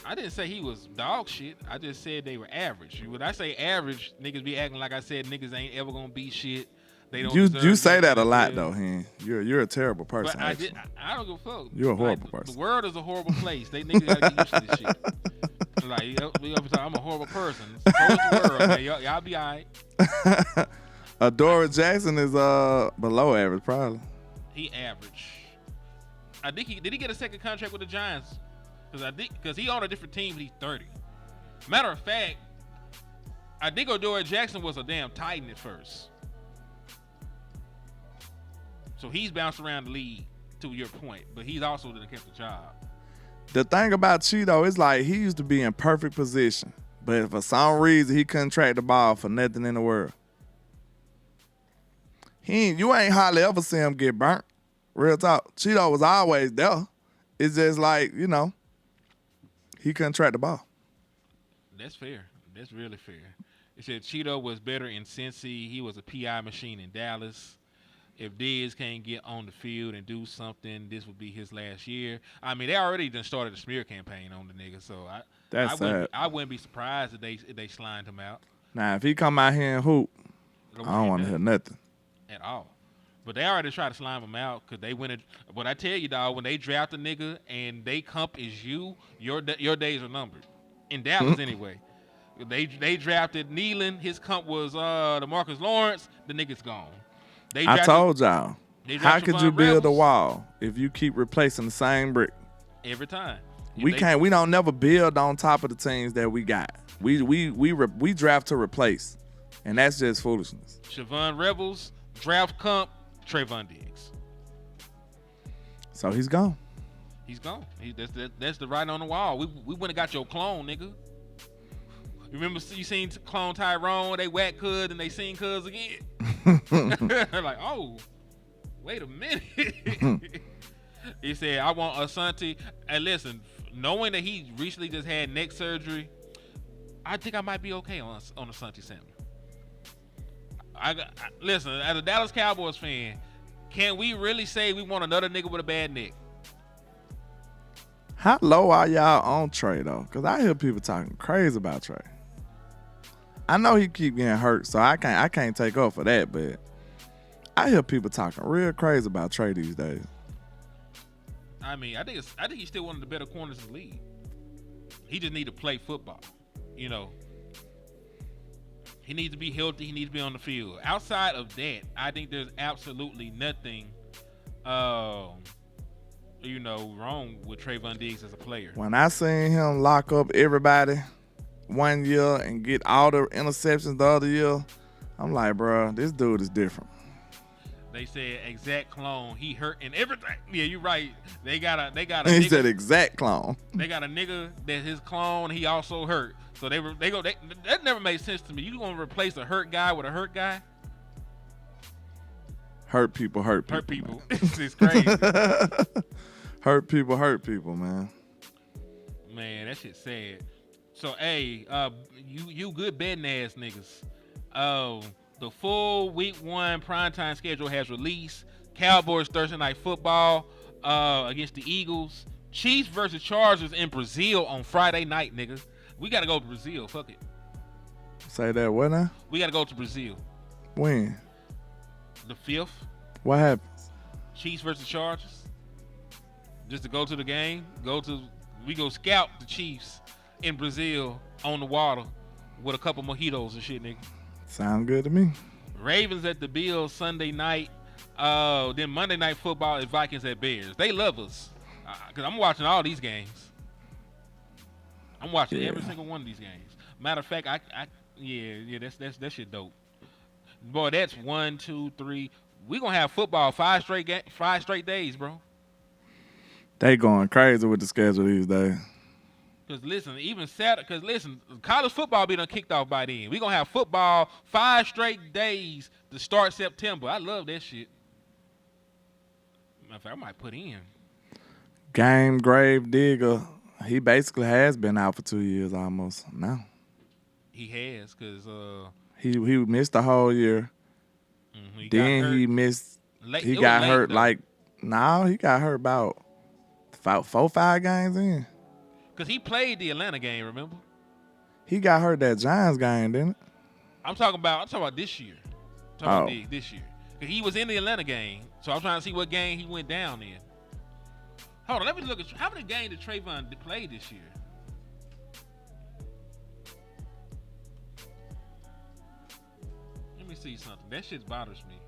I didn't say he was dog shit. I just said they were average. When I say average, niggas be acting like I said niggas ain't ever gonna be shit. They don't. You say that a lot though, Hen. You're a terrible person. But I don't give a fuck. You're a horrible person. The world is a horrible place. They niggas gotta get used to this shit. Like, I'm a horrible person. So is the world, man. Y'all be alright. Adora Jackson is below average, probably. He average. I think did he get a second contract with the Giants? Because he on a different team, but he's 30. Matter of fact, I think Adora Jackson was a damn Titan at first. So he's bounced around the league to your point, but he's also done kept the job. The thing about Cheeto is like he used to be in perfect position, but for some reason he couldn't track the ball for nothing in the world. You ain't hardly ever see him get burnt. Real talk. Cheeto was always there. It's just like, he couldn't track the ball. That's fair. That's really fair. It said Cheeto was better in Cincy. He was a PI machine in Dallas. If Diz can't get on the field and do something, this would be his last year. I mean, they already done started a smear campaign on the nigga, so I wouldn't be surprised if they slined him out. Now, if he come out here and hoop, I don't want to hear nothing. At all. But they already tried to slime him out because they went. But I tell you, dog, when they draft a nigga and they comp is you, your days are numbered. In Dallas, anyway. They drafted Nealon. His comp was DeMarcus Lawrence. The nigga's gone. I told y'all. How could you build a wall if you keep replacing the same brick? Every time. We don't never build on top of the teams that we got. We draft to replace. And that's just foolishness. Siobhan Rebels, draft comp, Trayvon Diggs. So he's gone. He's gone. That's the writing on the wall. We went and got your clone, nigga. Remember you seen clone Tyrone? They whack Cuz and they seen Cuz again. Like, oh, wait a minute. He said, I want Asante. And listen, knowing that he recently just had neck surgery, I think I might be okay on Asante Samuel. Listen, as a Dallas Cowboys fan, can we really say we want another nigga with a bad neck? How low are y'all on Trey though? Because I hear people talking crazy about Trey. I know he keep getting hurt, so I can't take up for that. But I hear people talking real crazy about Trey these days. I mean, I think he's still one of the better corners in the league. He just need to play football, He needs to be healthy. He needs to be on the field. Outside of that, I think there's absolutely nothing, wrong with Trayvon Diggs as a player. When I seen him lock up everybody one year and get all the interceptions the other year, I'm like, bro, this dude is different. They said exact clone. He hurt and everything. Yeah, you're right. They got a. He nigga, said exact clone. They got a nigga that his clone. He also hurt. So that never made sense to me. You gonna replace a hurt guy with a hurt guy? Hurt people. Hurt people. It's crazy. Hurt people, man. Man, that shit sad. So, hey, you good betting ass niggas. The full week 1 primetime schedule has released. Cowboys Thursday night football against the Eagles. Chiefs versus Chargers in Brazil on Friday night, nigga. We got to go to Brazil. Fuck it. Say that what now? We got to go to Brazil. When? The 5th. What happens? Chiefs versus Chargers. Just to go to the game. We go scout the Chiefs in Brazil on the water with a couple mojitos and shit, nigga. Sound good to me. Ravens at the Bills Sunday night. Then Monday night football is Vikings at Bears. They love us. Because I'm watching all these games. I'm watching every single one of these games. Matter of fact, Yeah, that shit dope. Boy, that's 1, 2, 3. We gonna have football 5 straight days, bro. They going crazy with the schedule these days. Cause listen, even Saturday. Cause listen, college football be done kicked off by then. We gonna have football 5 straight days to start September. I love that shit. Matter of fact, I might put in. Game Grave Digger, he basically has been out for 2 years almost now. He has, cause he missed the whole year. Then he missed. He got hurt though. He got hurt about 4-5 games in. Cause he played the Atlanta game, remember? He got hurt that Giants game, didn't it? I'm talking about this year. This year. Cause he was in the Atlanta game, so I'm trying to see what game he went down in. Hold on, let me look at how many games did Trayvon play this year? Let me see something. That shit bothers me.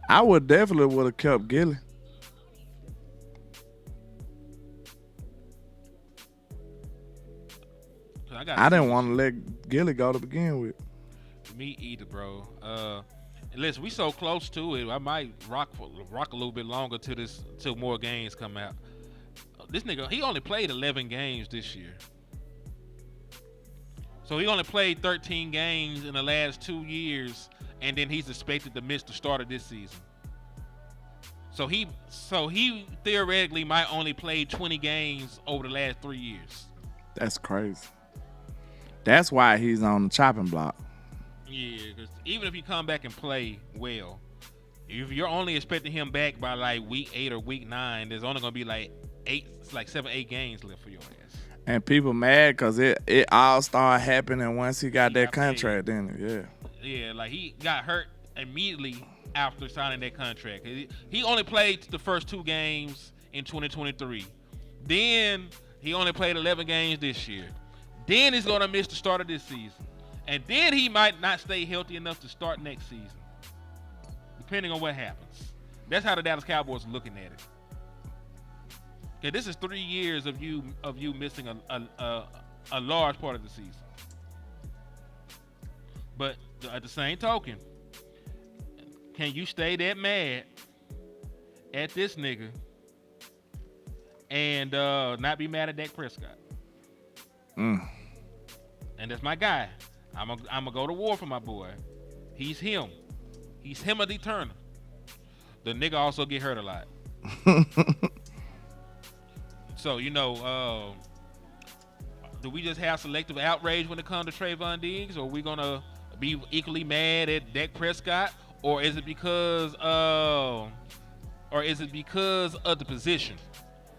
I would have kept Gilly. I didn't want to let Gilly go to begin with. Me either, bro. Listen, we so close to it. I might rock a little bit longer till more games come out. This nigga, he only played 11 games this year. So he only played 13 games in the last 2 years, and then he's expected to miss the start of this season. So he theoretically might only play 20 games over the last 3 years. That's crazy. That's why he's on the chopping block. Yeah, because even if he come back and play well, if you're only expecting him back by like week 8 or week 9, there's only gonna be like 7, 8 games left for your ass. And people mad because it all started happening once he got that contract, didn't it? Yeah, like he got hurt immediately after signing that contract. He only played the first 2 games in 2023. Then he only played 11 games this year. Then he's gonna miss the start of this season. And then he might not stay healthy enough to start next season, depending on what happens. That's how the Dallas Cowboys are looking at it. Okay, this is 3 years of you missing a large part of the season. But at the same token, can you stay that mad at this nigga and not be mad at Dak Prescott? And that's my guy. I'm gonna go to war for my boy. He's him. He's him of the Turner. The nigga also get hurt a lot. So, do we just have selective outrage when it comes to Trayvon Diggs, or are we gonna be equally mad at Dak Prescott, or is it because of the position?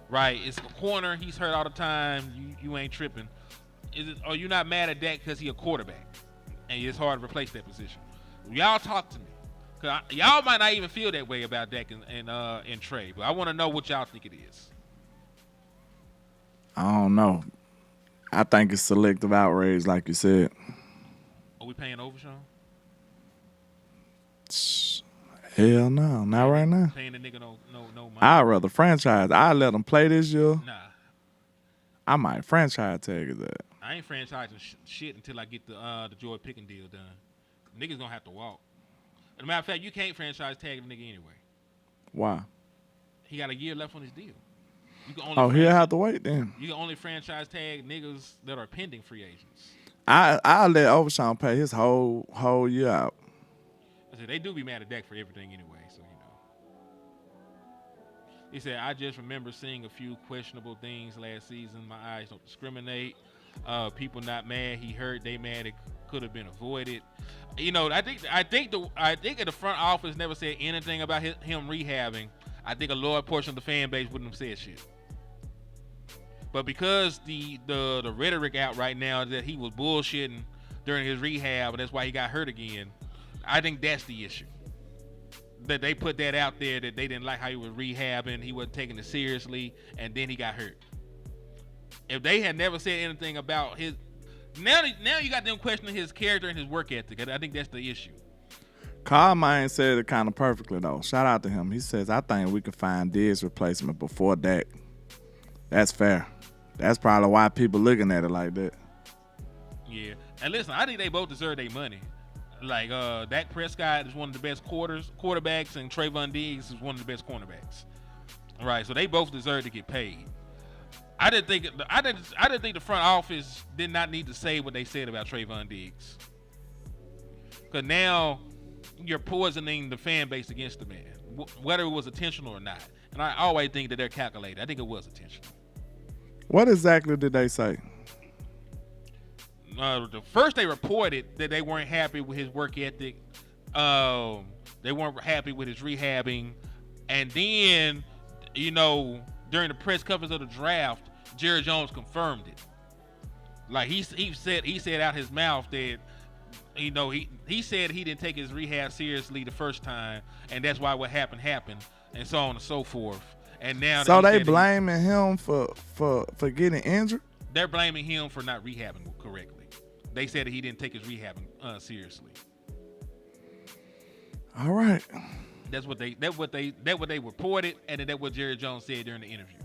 Right? It's a corner. He's hurt all the time. You ain't tripping. Are you not mad at Dak because he a quarterback and it's hard to replace that position? Y'all talk to me, cause y'all might not even feel that way about Dak and Trey, but I want to know what y'all think it is. I don't know. I think it's selective outrage, like you said. Are we paying over, Sean? Hell no, not right now. Paying the nigga no money. I'd rather franchise. I'd let him play this year. Nah. I might franchise tag his ass. I ain't franchising shit until I get the Joy Pickens deal done. Niggas gonna have to walk. As a matter of fact, you can't franchise tag the nigga anyway. Why? He got a year left on his deal. You can only he'll have to wait then. You can only franchise tag niggas that are pending free agents. I'll let Overshawn pay his whole year out. I said they do be mad at Dak for everything anyway, so He said, I just remember seeing a few questionable things last season. My eyes don't discriminate. People not mad. He hurt. They mad. It could have been avoided. I think the front office never said anything about him rehabbing. I think a large portion of the fan base wouldn't have said shit. But because the rhetoric out right now is that he was bullshitting during his rehab, and that's why he got hurt again, I think that's the issue. That they put that out there, that they didn't like how he was rehabbing, he wasn't taking it seriously, and then he got hurt. If they had never said anything about his... Now you got them questioning his character and his work ethic. I think that's the issue. Carmine said it kind of perfectly, though. Shout out to him. He says, I think we could find Diggs' replacement before Dak. That's fair. That's probably why people looking at it like that. Yeah. And listen, I think they both deserve their money. Like Dak Prescott is one of the best quarterbacks, and Trayvon Diggs is one of the best cornerbacks. Right, so they both deserve to get paid. I didn't think the front office did not need to say what they said about Trayvon Diggs, because now you're poisoning the fan base against the man, whether it was intentional or not. And I always think that they're calculated. I think it was intentional. What exactly did they say? First, they reported that they weren't happy with his work ethic. They weren't happy with his rehabbing. And then, during the press conference of the draft, Jerry Jones confirmed it. Like he said out his mouth that, he said he didn't take his rehab seriously the first time, and that's why what happened, and so on and so forth. And now, so they blaming him for getting injured? They're blaming him for not rehabbing correctly. They said that he didn't take his rehabbing seriously. All right. That's what they reported, and that's what Jerry Jones said during the interview.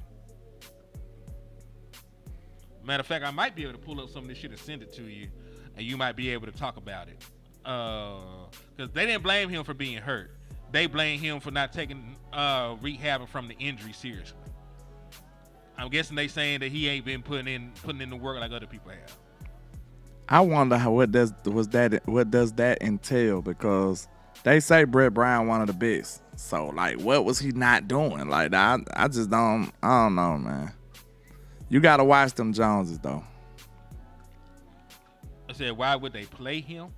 Matter of fact, I might be able to pull up some of this shit and send it to you, and you might be able to talk about it. Because they didn't blame him for being hurt. They blame him for not taking rehabbing from the injury seriously. I'm guessing they saying that he ain't been putting in the work like other people have. I wonder what does that entail, because they say Brett Brown one of the best. So like, what was he not doing? Like I don't know, man. You gotta watch them Joneses though. I said, why would they play him?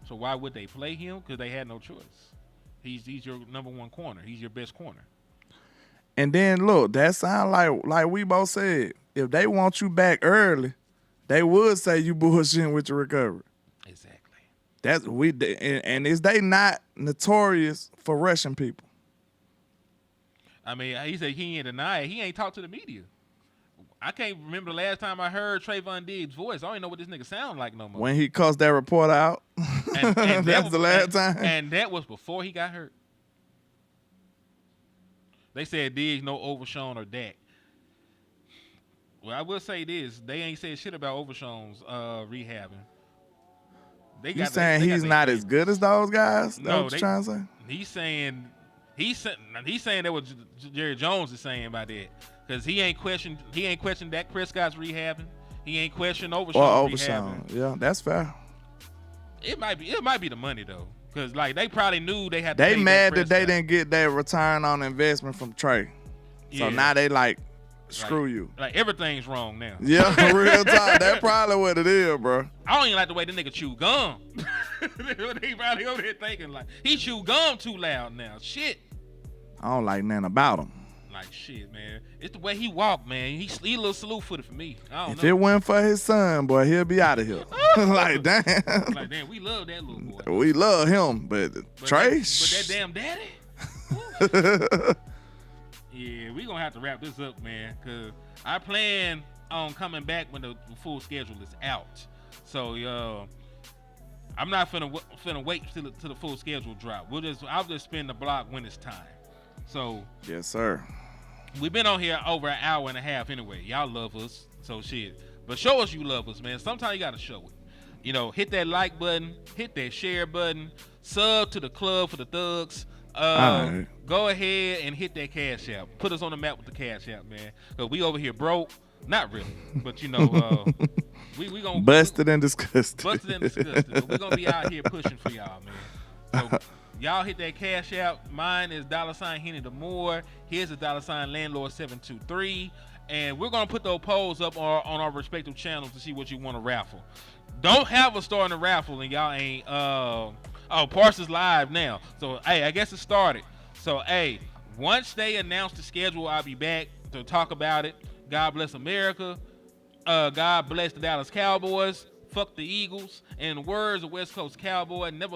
So why would they play him? Because they had no choice. He's your number one corner. He's your best corner. And then look, that sound like we both said, if they want you back early, they would say you bullshitting with your recovery. Exactly. And is they not notorious for rushing people? I mean, he said he ain't deny it. He ain't talked to the media. I can't remember the last time I heard Trayvon Diggs' voice. I don't even know what this nigga sound like no more. When he cussed that reporter out. And that's the last time. And that was before he got hurt. They said Diggs no Overshown or Dak. Well, I will say this: they ain't said shit about Overshown's rehabbing. You saying he's not as good as those guys? No, what you trying to say? He's saying that what Jerry Jones is saying about that, because he ain't questioned Dak Prescott's rehabbing. He ain't questioned Overshown's rehabbing. Yeah, that's fair. It might be the money though, because like they probably knew they had. They mad that they didn't get that return on investment from Trey, so now they like. Screw you. Like everything's wrong now. Yeah, real talk. That's probably what it is, bro. I don't even like the way the nigga chew gum. They probably over there thinking like he chew gum too loud now. Shit. I don't like nothing about him. Like shit, man. It's the way he walk, man. He a little salute footed for me. I don't know. If it wasn't for his son, boy, he'll be out of here. Like damn. Like damn, we love that little boy. We love him, but Trey. But that damn daddy. Yeah, we gonna have to wrap this up, man, because I plan on coming back when the full schedule is out. So I'm not finna wait till the full schedule drop. I'll just spin the block when it's time. So yes, sir. We've been on here over an hour and a half anyway. Y'all love us, so shit. But show us you love us, man. Sometimes you gotta show it. Hit that like button, hit that share button, sub to the club for the thugs. Right. Go ahead and hit that cash app. Put us on the map with the cash app, man. Cause we over here broke. Not really, but we gonna busted and disgusted. But we gonna be out here pushing for y'all, man. So y'all hit that cash app. Mine is $ Henny the Moore. Here's a $ LandLord 723. And we're gonna put those polls up on our respective channels to see what you want to raffle. Don't have us starting a raffle and y'all ain't Parsons live now. So hey, I guess it started. So hey, once they announce the schedule, I'll be back to talk about it. God bless America. God bless the Dallas Cowboys. Fuck the Eagles. And in the words of West Coast Cowboy, never